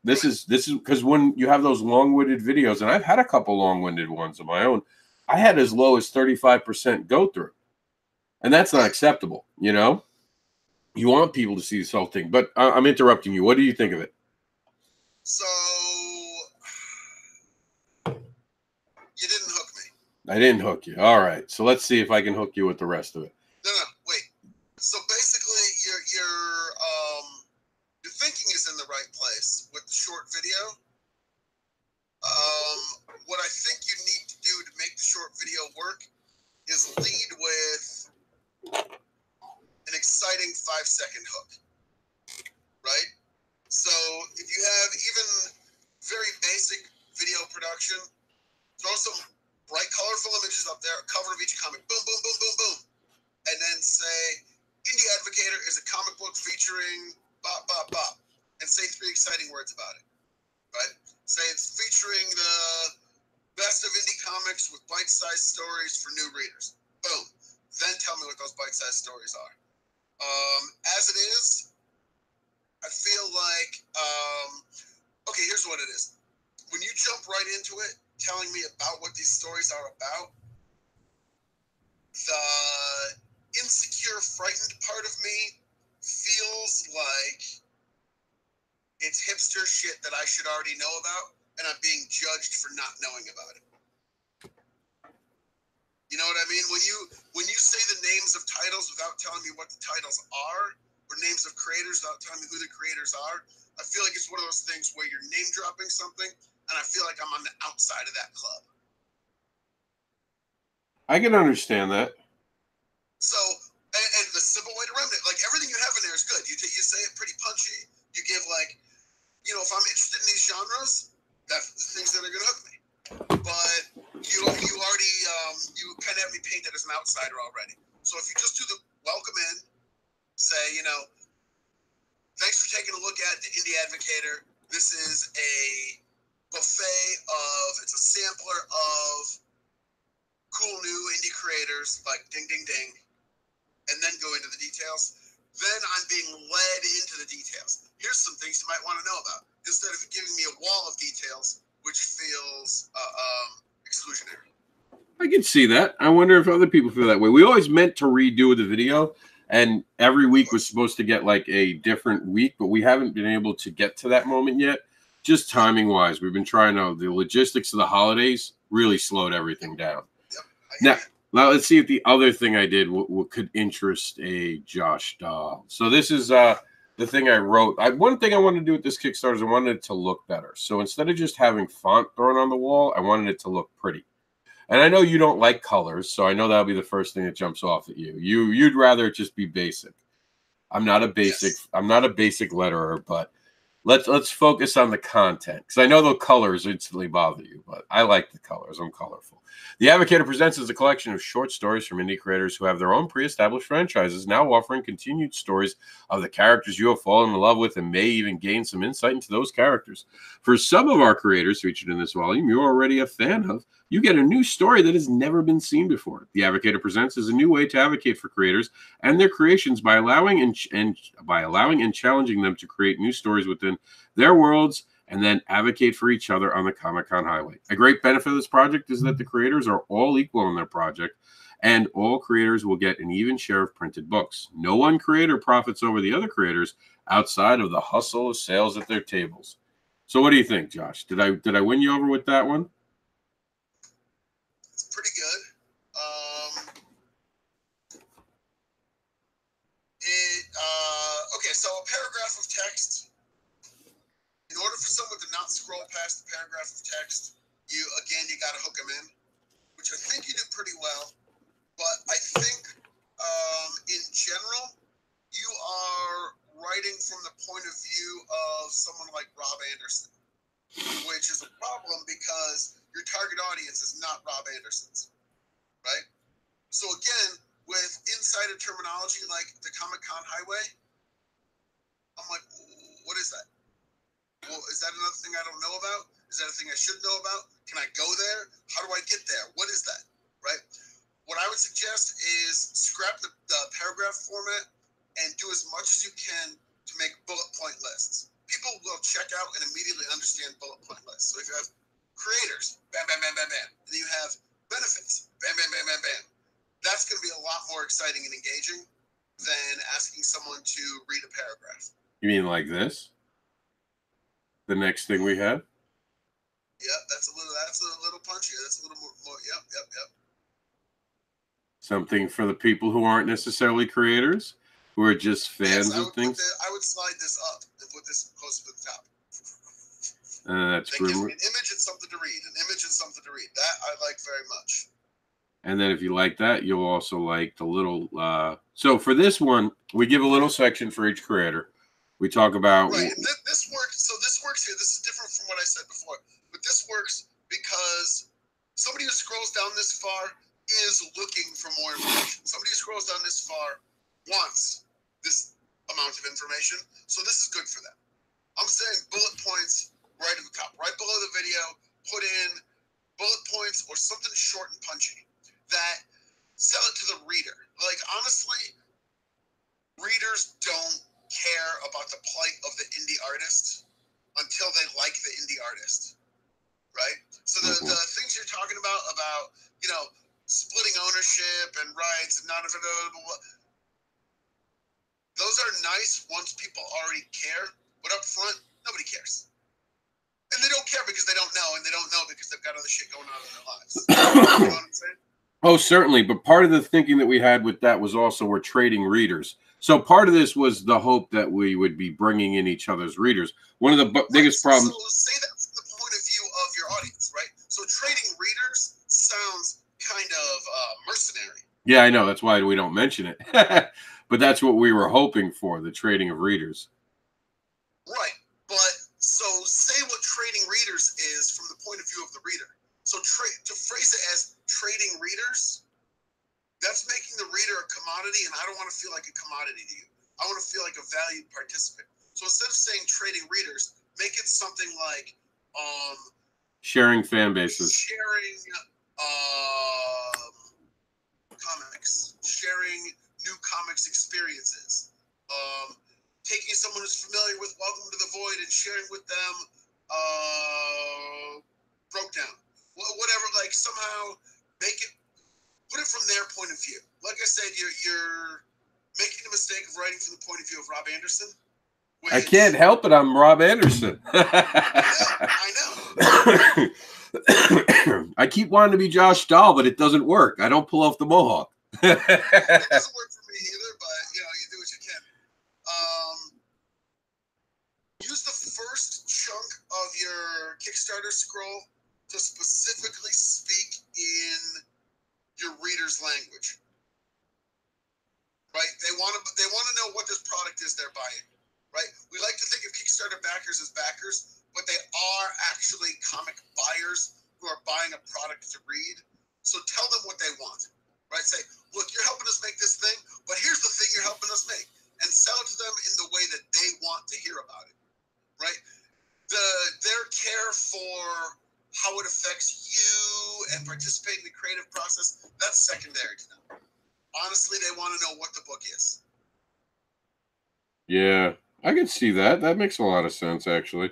This is because when you have those long-winded videos, and I've had a couple long-winded ones of my own, I had as low as 35% go through, and that's not acceptable. You want people to see this whole thing, but I'm interrupting you. What do you think of it? So you didn't hook me. I didn't hook you. All right. So let's see if I can hook you with the rest of it. No, wait. So basically, your thinking is in the right place with the short video. What I think you need to do to make the short video work is lead with an exciting 5-second hook, right? So if you have even very basic video production, throw some bright, colorful images up there, a cover of each comic, boom, boom, boom, boom, boom, and then say, Indie Advocator is a comic book featuring bop, bop, bop, and say 3 exciting words about it, right? Say it's featuring the best of indie comics with bite-sized stories for new readers. Boom. Then tell me what those bite-sized stories are. As it is, I feel like, okay, here's what it is. When you jump right into it, telling me about what these stories are about, the insecure, frightened part of me feels like it's hipster shit that I should already know about, and I'm being judged for not knowing about it. You know what what I mean? When you say the names of titles without telling me what the titles are, or names of creators without telling me who the creators are, I feel like it's one of those things where you're name dropping something, and I feel like I'm on the outside of that club. I can understand that. So, and the simple way to remedy it, like everything you have in there is good. You say it pretty punchy. You give like, you know, if I'm interested in these genres, that's the things that are going to hook me. But you already, you kind of have me painted as an outsider already. So if you just do the welcome in, say, you know, thanks for taking a look at the Indie Advocator. This is a buffet it's a sampler of cool new indie creators, like ding, ding, ding, and then go into the details. Then I'm being led into the details. Here's some things you might want to know about, instead of giving me a wall of details, which feels exclusionary. I can see that. I wonder if other people feel that way. We always meant to redo the video, and every week was supposed to get like a different week, but we haven't been able to get to that moment yet. Just timing wise, we've been trying to. The logistics of the holidays really slowed everything down. Yep. Now let's see if the other thing I did what could interest a Josh Dahl. So this is the thing I wrote. One thing I wanted to do with this Kickstarter is I wanted it to look better. So instead of just having font thrown on the wall, I wanted it to look pretty. And I know you don't like colors, so I know that'll be the first thing that jumps off at you. You'd rather it just be basic. I'm not a basic letterer, but let's focus on the content, because I know the colors instantly bother you, but I like the colors. I'm colorful. The Advocator Presents is a collection of short stories from indie creators who have their own pre-established franchises, now offering continued stories of the characters you have fallen in love with and may even gain some insight into those characters. For some of our creators featured in this volume you're already a fan of, you get a new story that has never been seen before. The Advocator Presents is a new way to advocate for creators and their creations by allowing and challenging them to create new stories within their worlds and then advocate for each other on the Comic-Con highway. A great benefit of this project is that the creators are all equal in their project, and all creators will get an even share of printed books. No one creator profits over the other creators outside of the hustle of sales at their tables. So what do you think, Josh? Did I win you over with that one? It's pretty good. Okay, so a paragraph of text. In order for someone to not scroll past the paragraph of text, you got to hook them in, which I think you do pretty well. But I think, in general, you are writing from the point of view of someone like Rob Anderson, which is a problem because your target audience is not Rob Anderson's, right? So again, with insider terminology like the Comic-Con highway, I'm like, what is that? Well, is that another thing I don't know about? Is that a thing I should know about? Can I go there? How do I get there? What is that, right? What I would suggest is scrap the paragraph format and do as much as you can to make bullet point lists. People will check out and immediately understand bullet point lists. So if you have creators, bam, bam, bam, bam, bam, and then you have benefits, bam, bam, bam, bam, bam, that's going to be a lot more exciting and engaging than asking someone to read a paragraph. You mean like this? The next thing we had? Yep, that's a little punchier. That's a little more yep. Something for the people who aren't necessarily creators, who are just fans of things. I would slide this up and put this closer to the top. That's good. An image and something to read. That I like very much. And then if you like that, you'll also like the little so for this one, we give a little section for each creator. We talk about right. And this works. So this works here. This is different from what I said before, but this works because somebody who scrolls down this far is looking for more information. Somebody who scrolls down this far wants this amount of information, so this is good for them. I'm saying bullet points right at the top, right below the video. Put in bullet points or something short and punchy that sell it to the reader. Like honestly, readers don't care about the plight of the indie artist until they like the indie artist, right? So the things you're talking about, you know, splitting ownership and rights and not available, those are nice once people already care, but up front, nobody cares. And they don't care because they don't know, and they don't know because they've got other shit going on in their lives. You know what I'm saying? Oh, certainly. But part of the thinking that we had with that was also we're trading readers. So part of this was the hope that we would be bringing in each other's readers. One of the biggest problems. So say that from the point of view of your audience, right? So trading readers sounds kind of mercenary. Yeah, I know. That's why we don't mention it. But that's what we were hoping for, the trading of readers. Right. But so say what trading readers is from the point of view of the reader. So to phrase it as trading readers, that's making the reader a commodity, and I don't want to feel like a commodity to you. I want to feel like a valued participant. So instead of saying trading readers, make it something like sharing fan bases. Sharing comics. Sharing new comics experiences. Taking someone who's familiar with Welcome to the Void and sharing with them Broke Down. Whatever, like somehow make it, put it from their point of view. Like I said, you're making the mistake of writing from the point of view of Rob Anderson. I can't help it. I'm Rob Anderson. I know. I keep wanting to be Josh Dahl, but it doesn't work. I don't pull off the mohawk. It doesn't work for me either, but you do what you can. Use the first chunk of your Kickstarter scroll to specifically speak in your reader's language. Right? They want to know what this product is they're buying. Right? We like to think of Kickstarter backers as backers, but they are actually comic buyers who are buying a product to read. So tell them what they want. Right? Say, look, you're helping us make this thing, but here's the thing you're helping us make. And sell it to them in the way that they want to hear about it. Right? Their care for how it affects you and participate in the creative process, that's secondary to them. Honestly, they want to know what the book is. Yeah, I can see that. That makes a lot of sense, actually.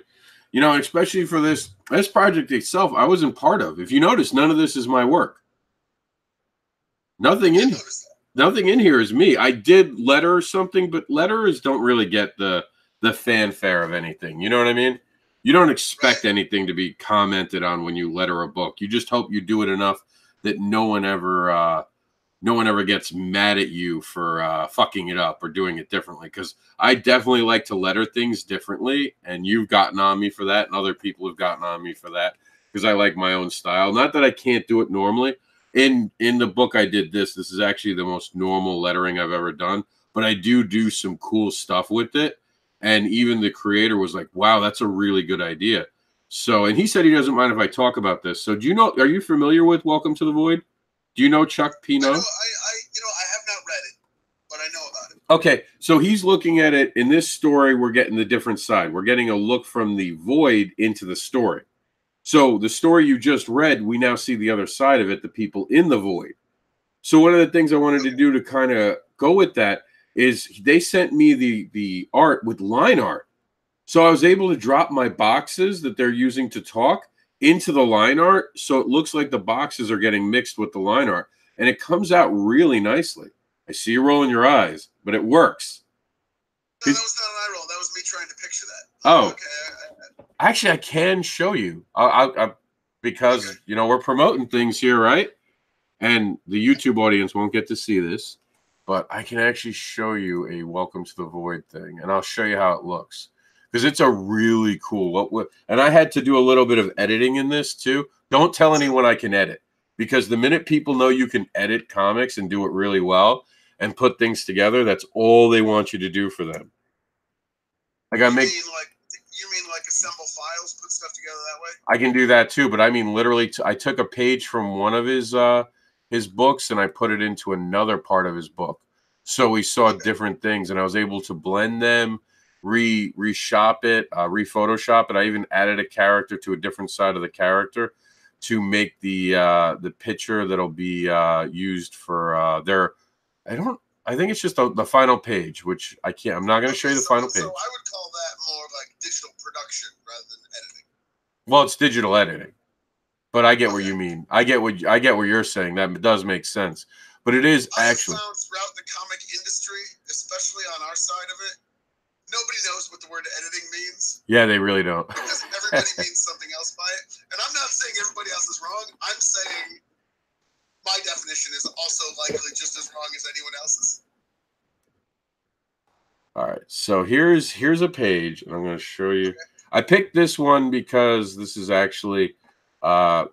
Especially for this project itself, I wasn't part of. If you notice, none of this is my work. Nothing in here is me. I did letter something, but letters don't really get the fanfare of anything. You know what I mean? You don't expect anything to be commented on when you letter a book. You just hope you do it enough that no one ever gets mad at you for fucking it up or doing it differently. Because I definitely like to letter things differently, and you've gotten on me for that, and other people have gotten on me for that because I like my own style. Not that I can't do it normally. In the book I did this is actually the most normal lettering I've ever done, but I do some cool stuff with it. And even the creator was like, wow, that's a really good idea. So, and he said he doesn't mind if I talk about this. So are you familiar with Welcome to the Void? Do you know Chuck Pino? I have not read it, but I know about it. Okay, so he's looking at it. In this story, we're getting the different side. We're getting a look from the void into the story. So the story you just read, we now see the other side of it, the people in the void. So one of the things I wanted to do to kind of go with that is they sent me the art with line art. So I was able to drop my boxes that they're using to talk into the line art. So it looks like the boxes are getting mixed with the line art. And it comes out really nicely. I see you rolling your eyes, but it works. No, that was not an eye roll. That was me trying to picture that. Oh. Okay. Actually, I can show you. Because, we're promoting things here, right? And the YouTube audience won't get to see this. But I can actually show you a Welcome to the Void thing, and I'll show you how it looks. Because it's a really cool, and I had to do a little bit of editing in this too. Don't tell anyone I can edit, because the minute people know you can edit comics and do it really well and put things together, that's all they want you to do for them. You mean like assemble files, put stuff together that way? I can do that too, but I mean literally, I took a page from one of his books and I put it into another part of his book. So we saw different things, and I was able to blend them, reshop it, re-Photoshop it. I even added a character to a different side of the character to make the picture that'll be used for their. I think it's just the final page, which I'm not going to show you the final page. So I would call that more like digital production rather than editing. Well, it's digital editing, but I get what you mean. I get what you're saying. That does make sense, but it is actually. I found throughout the comic industry, especially on our side of it, nobody knows what the word editing means. Yeah, they really don't. Because everybody means something else by it. And I'm not saying everybody else is wrong. I'm saying my definition definition is also likely just as wrong as anyone else's. All right, so here's a page, and I'm going to show you. I picked this one because this is actually some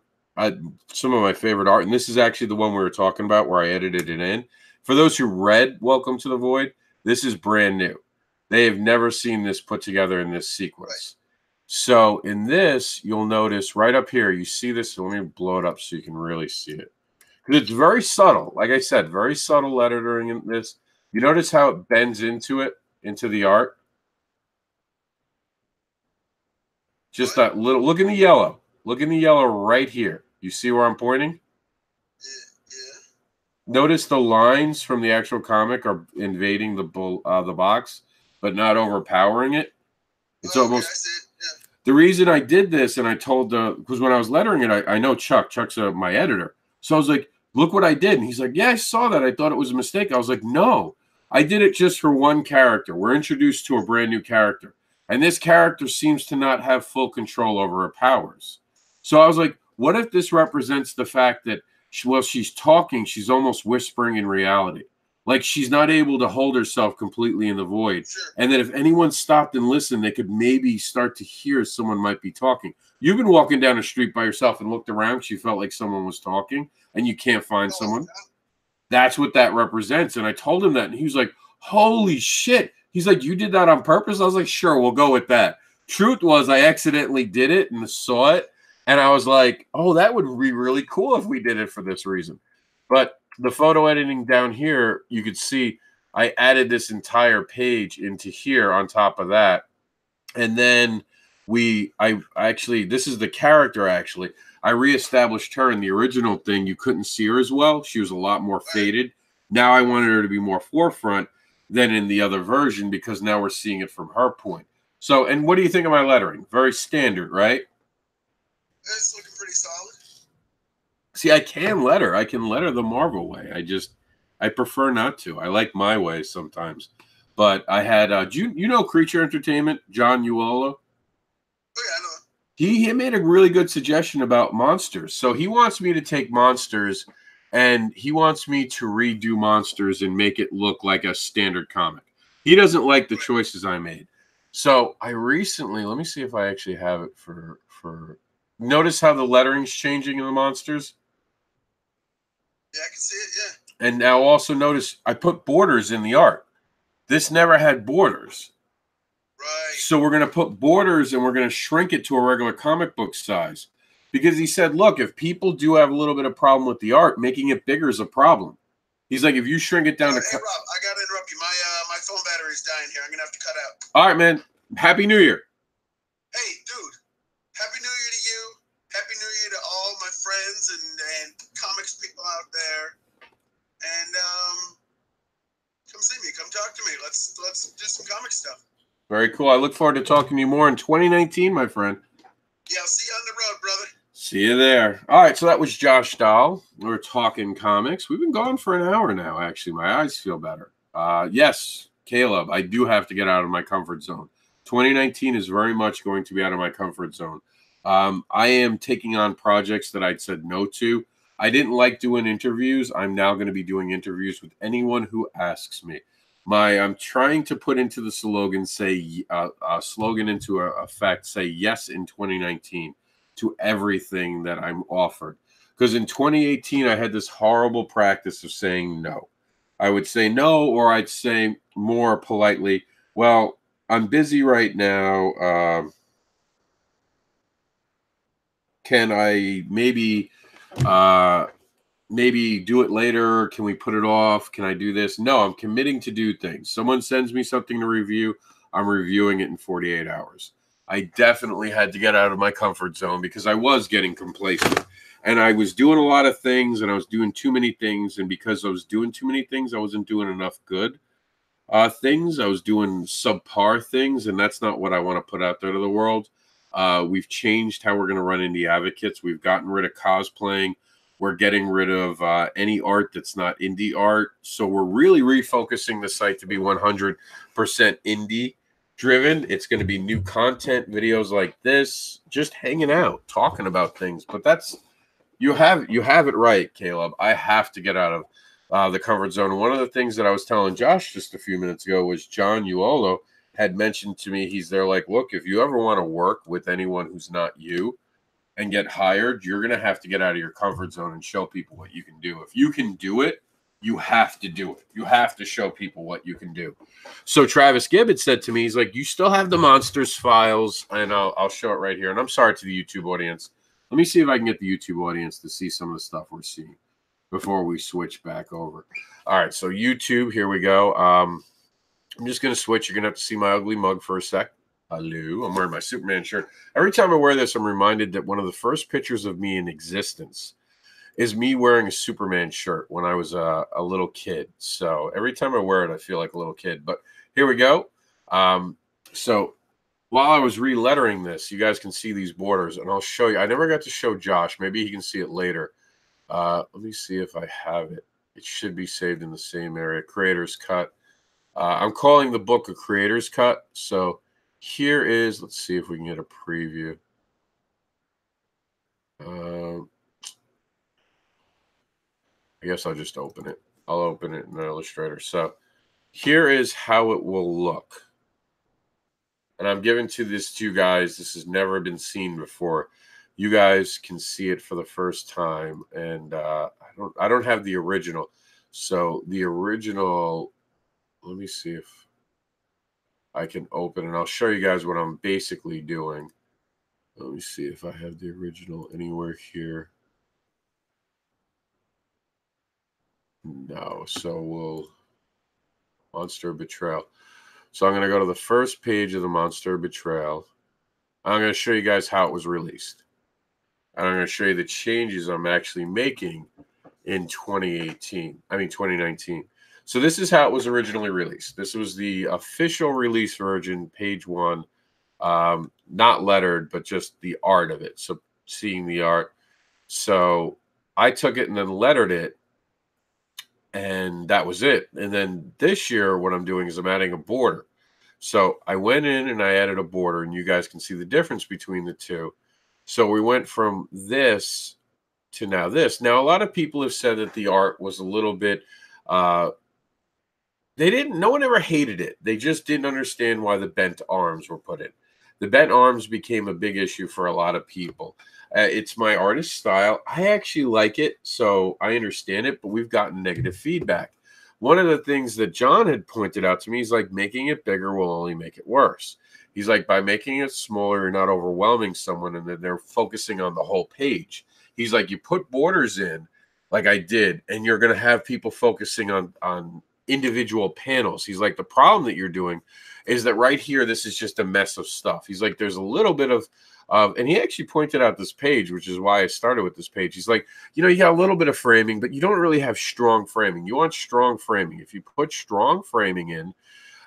of my favorite art, and this is actually the one we were talking about where I edited it in. For those who read Welcome to the Void, this is brand new. They have never seen this put together in this sequence. Right. So in this, you'll notice right up here, you see this. So let me blow it up so you can really see it. Because it's very subtle. Like I said, very subtle lettering in this. You notice how it bends into it, into the art? Just that little, look in the yellow. Look in the yellow right here. You see where I'm pointing? Yeah. Notice the lines from the actual comic are invading the box, but not overpowering it. It's almost... The reason I did this, and I told because when I was lettering it, I know Chuck. Chuck's my editor. So I was like, look what I did. And he's like, yeah, I saw that. I thought it was a mistake. I was like, no, I did it just for one character. We're introduced to a brand new character. And this character seems to not have full control over her powers. So I was like, what if this represents the fact that while she's talking, she's almost whispering in reality? Like she's not able to hold herself completely in the void. Sure. And that if anyone stopped and listened, they could maybe start to hear someone might be talking. You've been walking down the street by yourself and looked around because you felt like someone was talking and you can't find someone. That's what that represents. And I told him that. And he was like, holy shit. He's like, you did that on purpose? I was like, sure, we'll go with that. Truth was I accidentally did it and saw it. And I was like, oh, that would be really cool if we did it for this reason. But the photo editing down here, you could see I added this entire page into here on top of that. And then I actually, this is the character actually. I reestablished her in the original thing. You couldn't see her as well. She was a lot more faded. Now I wanted her to be more forefront than in the other version because now we're seeing it from her point. So, and what do you think of my lettering? Very standard, right? It's looking pretty solid. See, I can letter the Marvel way. I prefer not to. I like my way sometimes. But I had, you know Creature Entertainment, John Uolo? Oh, yeah, I know. He made a really good suggestion about monsters. So he wants me to take monsters and he wants me to redo monsters and make it look like a standard comic. He doesn't like the choices I made. So I recently, let me see if I actually have it for notice how the lettering's changing in the monsters? Yeah, I can see it, yeah. And now also notice I put borders in the art. This never had borders. Right. So we're going to put borders and we're going to shrink it to a regular comic book size. Because he said, look, if people do have a little bit of problem with the art, making it bigger is a problem. He's like, if you shrink it down to... Hey, Rob, I got to interrupt you. My phone battery's dying here. I'm going to have to cut out. All right, man. Happy New Year. Hey, dude. Happy New Year to you. Happy New Year to all my friends and comics people out there. And come see me. Come talk to me. Let's do some comic stuff. Very cool. I look forward to talking to you more in 2019, my friend. Yeah, I'll see you on the road, brother. See you there. All right, so that was Josh Dahl. We're talking comics. We've been gone for an hour now, actually. My eyes feel better. Yes, Caleb, I do have to get out of my comfort zone. 2019 is very much going to be out of my comfort zone. I am taking on projects that I'd said no to. I didn't like doing interviews. I'm now going to be doing interviews with anyone who asks me. I'm trying to put into the slogan, into effect, say yes in 2019 to everything that I'm offered. Because in 2018, I had this horrible practice of saying no. I would say no, or I'd say more politely, well, I'm busy right now. Can I maybe do it later? Can we put it off? Can I do this? No, I'm committing to do things. Someone sends me something to review, I'm reviewing it in 48 hours. I definitely had to get out of my comfort zone because I was getting complacent. And I was doing a lot of things, and I was doing too many things. And because I was doing too many things, I wasn't doing enough good things. I was doing subpar things, and that's not what I want to put out there to the world. We've changed how we're going to run indie advocates. We've gotten rid of cosplaying. We're getting rid of any art that's not indie art. So we're really refocusing the site to be 100% indie driven. It's going to be new content, videos like this, just hanging out, talking about things. But that's You have it right, Caleb. I have to get out of the comfort zone. And one of the things that I was telling Josh just a few minutes ago was John Uolo had mentioned to me, he's there like, look, if you ever want to work with anyone who's not you and get hired, you're going to have to get out of your comfort zone and show people what you can do. If you can do it, you have to do it. You have to show people what you can do. So Travis Gibbons said to me, he's like, you still have the Monsters files, and I'll show it right here. And I'm sorry to the YouTube audience. Let me see if I can get the YouTube audience to see some of the stuff we're seeing before we switch back over. All right, so YouTube, here we go. I'm just going to switch. You're going to have to see my ugly mug for a sec. Hello. I'm wearing my Superman shirt. Every time I wear this, I'm reminded that one of the first pictures of me in existence is me wearing a Superman shirt when I was a little kid. So every time I wear it, I feel like a little kid. But here we go. So while I was relettering this, you guys can see these borders, and I'll show you. I never got to show Josh. Maybe he can see it later. Let me see if I have it. It should be saved in the same area. Creator's Cut. I'm calling the book a Creator's Cut. So here is, let's see if we can get a preview. I guess I'll just open it. I'll open it in Illustrator. So here is how it will look. And I'm giving this to you guys. This has never been seen before. You guys can see it for the first time. And I don't have the original. So the original, let me see if I can open it. I'll show you guys what I'm basically doing. Let me see if I have the original anywhere here. No, so we'll Monster Betrayal. So I'm going to go to the first page of the Monster Betrayal. I'm going to show you guys how it was released. And I'm going to show you the changes I'm actually making in 2019. So this is how it was originally released. This was the official release version, page 1. Not lettered, but just the art of it. So seeing the art. So I took it and then lettered it. And that was it. And then this year, what I'm doing is I'm adding a border. So I went in and I added a border, and you guys can see the difference between the two. So we went from this to now this. Now, a lot of people have said that the art was a little bit, no one ever hated it. They just didn't understand why the bent arms were put in. The bent arms became a big issue for a lot of people. It's my artist style. I actually like it, so I understand it, but we've gotten negative feedback. One of the things that John had pointed out to me is like making it bigger will only make it worse. He's like, by making it smaller, you're not overwhelming someone, and then they're focusing on the whole page. He's like, you put borders in, like I did, and you're going to have people focusing on individual panels. He's like, the problem that you're doing is that right here, this is just a mess of stuff. He's like, there's a little bit of, and he actually pointed out this page, which is why I started with this page. He's like, you got a little bit of framing, but you don't really have strong framing. You want strong framing. If you put strong framing in,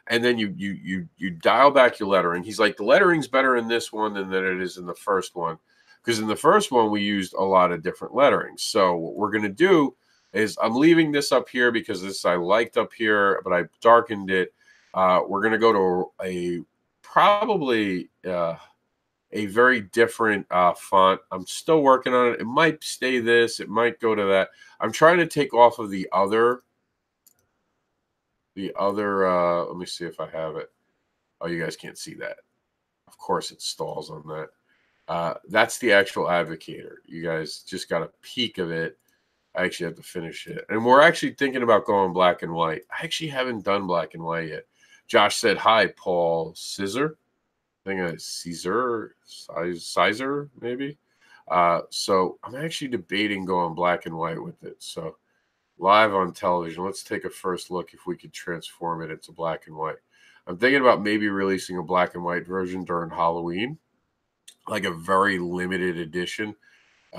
and then you dial back your lettering. He's like, the lettering's better in this one than it is in the first one, because in the first one we used a lot of different letterings. So what we're going to do is I'm leaving this up here because this I liked up here, but I darkened it. We're going to go to probably a very different font. I'm still working on it. It might stay this. It might go to that. I'm trying to take off of the other, let me see if I have it. Oh, you guys can't see that. Of course it stalls on that. That's the actual Advocator. You guys just got a peek of it. I actually have to finish it. And we're actually thinking about going black and white. I actually haven't done black and white yet. Josh said, hi, Paul Scissor. I think it's Sizer, maybe. So I'm actually debating going black and white with it. So live on television, let's take a first look if we could transform it into black and white. I'm thinking about maybe releasing a black and white version during Halloween, like a very limited edition.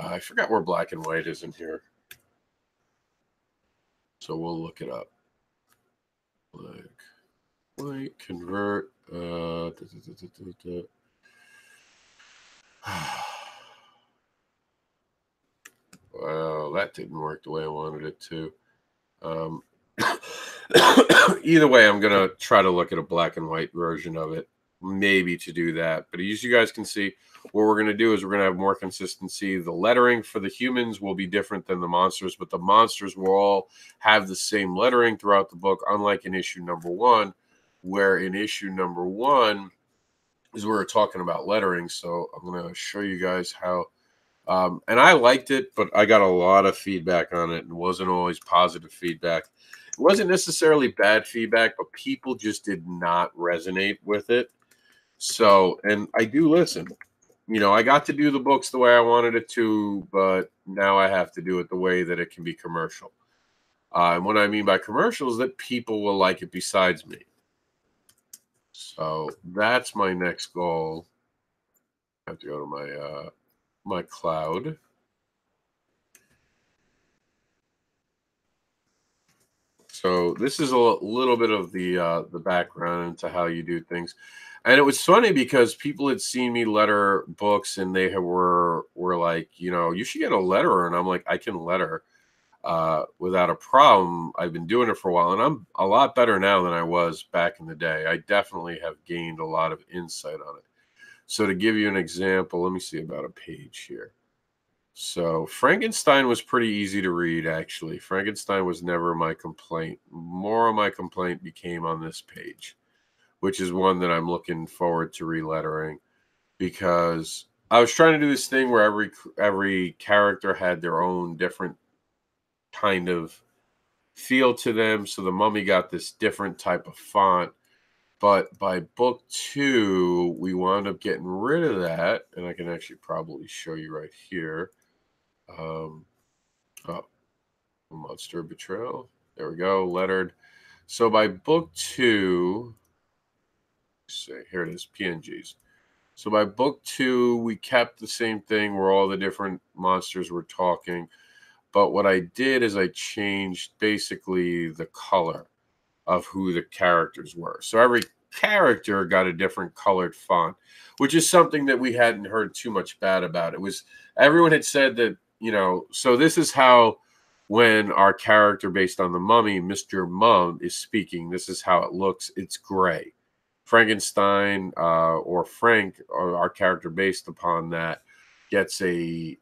I forgot where black and white is in here. So we'll look it up. Black, white, convert. Well, that didn't work the way I wanted it to. Either way, I'm going to try to look at a black and white version of it. maybe to do that. But as you guys can see, what we're going to do is we're going to have more consistency. The lettering for the humans will be different than the monsters, but the monsters will all have the same lettering throughout the book, unlike in issue number 1, where in issue number 1 is where we're talking about lettering. So I'm going to show you guys how. And I liked it, but I got a lot of feedback on it and wasn't always positive feedback. It wasn't necessarily bad feedback, but people just did not resonate with it. So, and I do listen. You know, I got to do the books the way I wanted it to, but now I have to do it the way that it can be commercial. And what I mean by commercial is that people will like it besides me. So that's my next goal. I have to go to my my cloud. So this is a little bit of the background into how you do things. And it was funny because people had seen me letter books and they were like, you know, you should get a letterer. And I'm like, I can letter without a problem. I've been doing it for a while, and I'm a lot better now than I was back in the day. I definitely have gained a lot of insight on it. So to give you an example, let me see about a page here. So Frankenstein was pretty easy to read, actually. Frankenstein was never my complaint. More of my complaint became on this page, which is one that I'm looking forward to relettering, because I was trying to do this thing where every character had their own different kind of feel to them. So the Mummy got this different type of font. But by book 2, we wound up getting rid of that. And I can actually probably show you right here. Monster Betrayal. There we go, lettered. So by book 2, see, here it is, PNGs. So by book 2, we kept the same thing where all the different monsters were talking. But what I did is I changed basically the color of who the characters were. So every character got a different colored font, which is something that we hadn't heard too much bad about. It was, everyone had said that, you know, so this is how, when our character based on the Mummy, Mr. Mum, is speaking, this is how it looks. It's gray. Frankenstein or Frank, or our character based upon that, gets a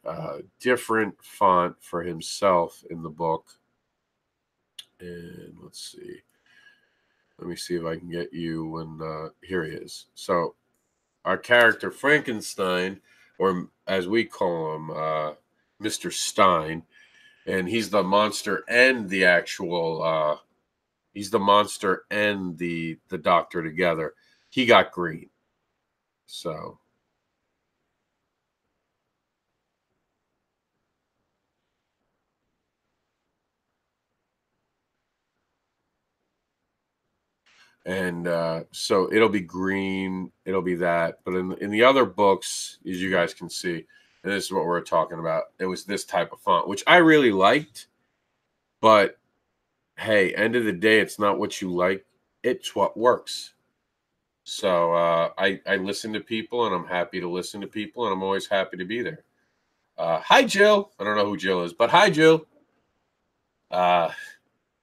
different font for himself in the book. And let's see. Let me see if I can get you when, here he is. So our character Frankenstein, or as we call him, Mr. Stein, and he's the monster and the actual, he's the monster and the doctor together. He got green. So. And so it'll be green, it'll be that. But in the other books, as you guys can see, and this is what we're talking about, it was this type of font, which I really liked. But hey, end of the day, it's not what you like, it's what works. So I listen to people, and I'm happy to listen to people, and I'm always happy to be there. Hi, Jill. I don't know who Jill is, but hi, Jill.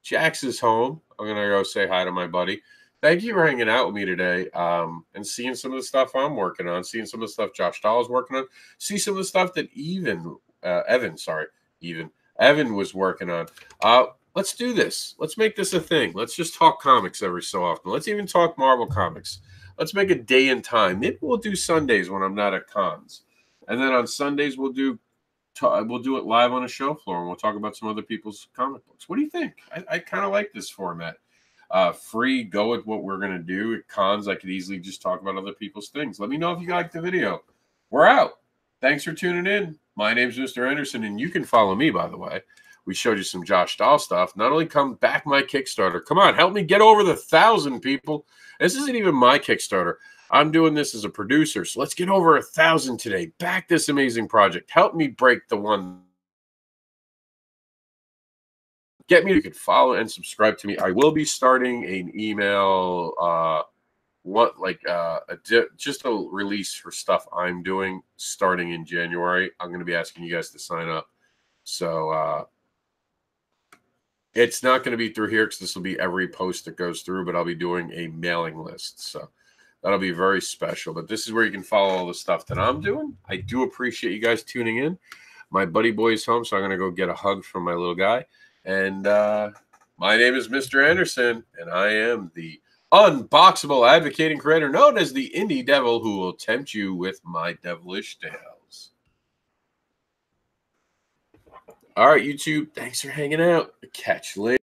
Jax is home. I'm going to go say hi to my buddy. Thank you for hanging out with me today, and seeing some of the stuff I'm working on, seeing some of the stuff Josh Dahl is working on, see some of the stuff that Evan was working on. Let's do this. Let's make this a thing. Let's just talk comics every so often. Let's even talk Marvel comics. Let's make a day and time. Maybe we'll do Sundays when I'm not at cons, and then on Sundays we'll do it live on a show floor, and we'll talk about some other people's comic books. What do you think? I kind of like this format. Free, go with what we're going to do. At cons, I could easily just talk about other people's things. Let me know if you liked the video. We're out. Thanks for tuning in. My name's Mr. Anderson, and you can follow me, by the way. We showed you some Josh Dahl stuff. Not only come back my Kickstarter. Come on, help me get over the 1,000 people. This isn't even my Kickstarter. I'm doing this as a producer, so let's get over 1,000 today. Back this amazing project. Help me break the one. Get me. You can follow and subscribe to me. I will be starting an email, just a release for stuff I'm doing starting in January. I'm going to be asking you guys to sign up. So it's not going to be through here because this will be every post that goes through, but I'll be doing a mailing list. So That'll be very special. But this is where you can follow all the stuff that I'm doing. I do appreciate you guys tuning in. My buddy boy is home, so I'm going to go get a hug from my little guy. And my name is Mr. Anderson, and I am the unboxable advocating creator known as the Indie Devil who will tempt you with my devilish tales. All right, YouTube, thanks for hanging out. Catch you later.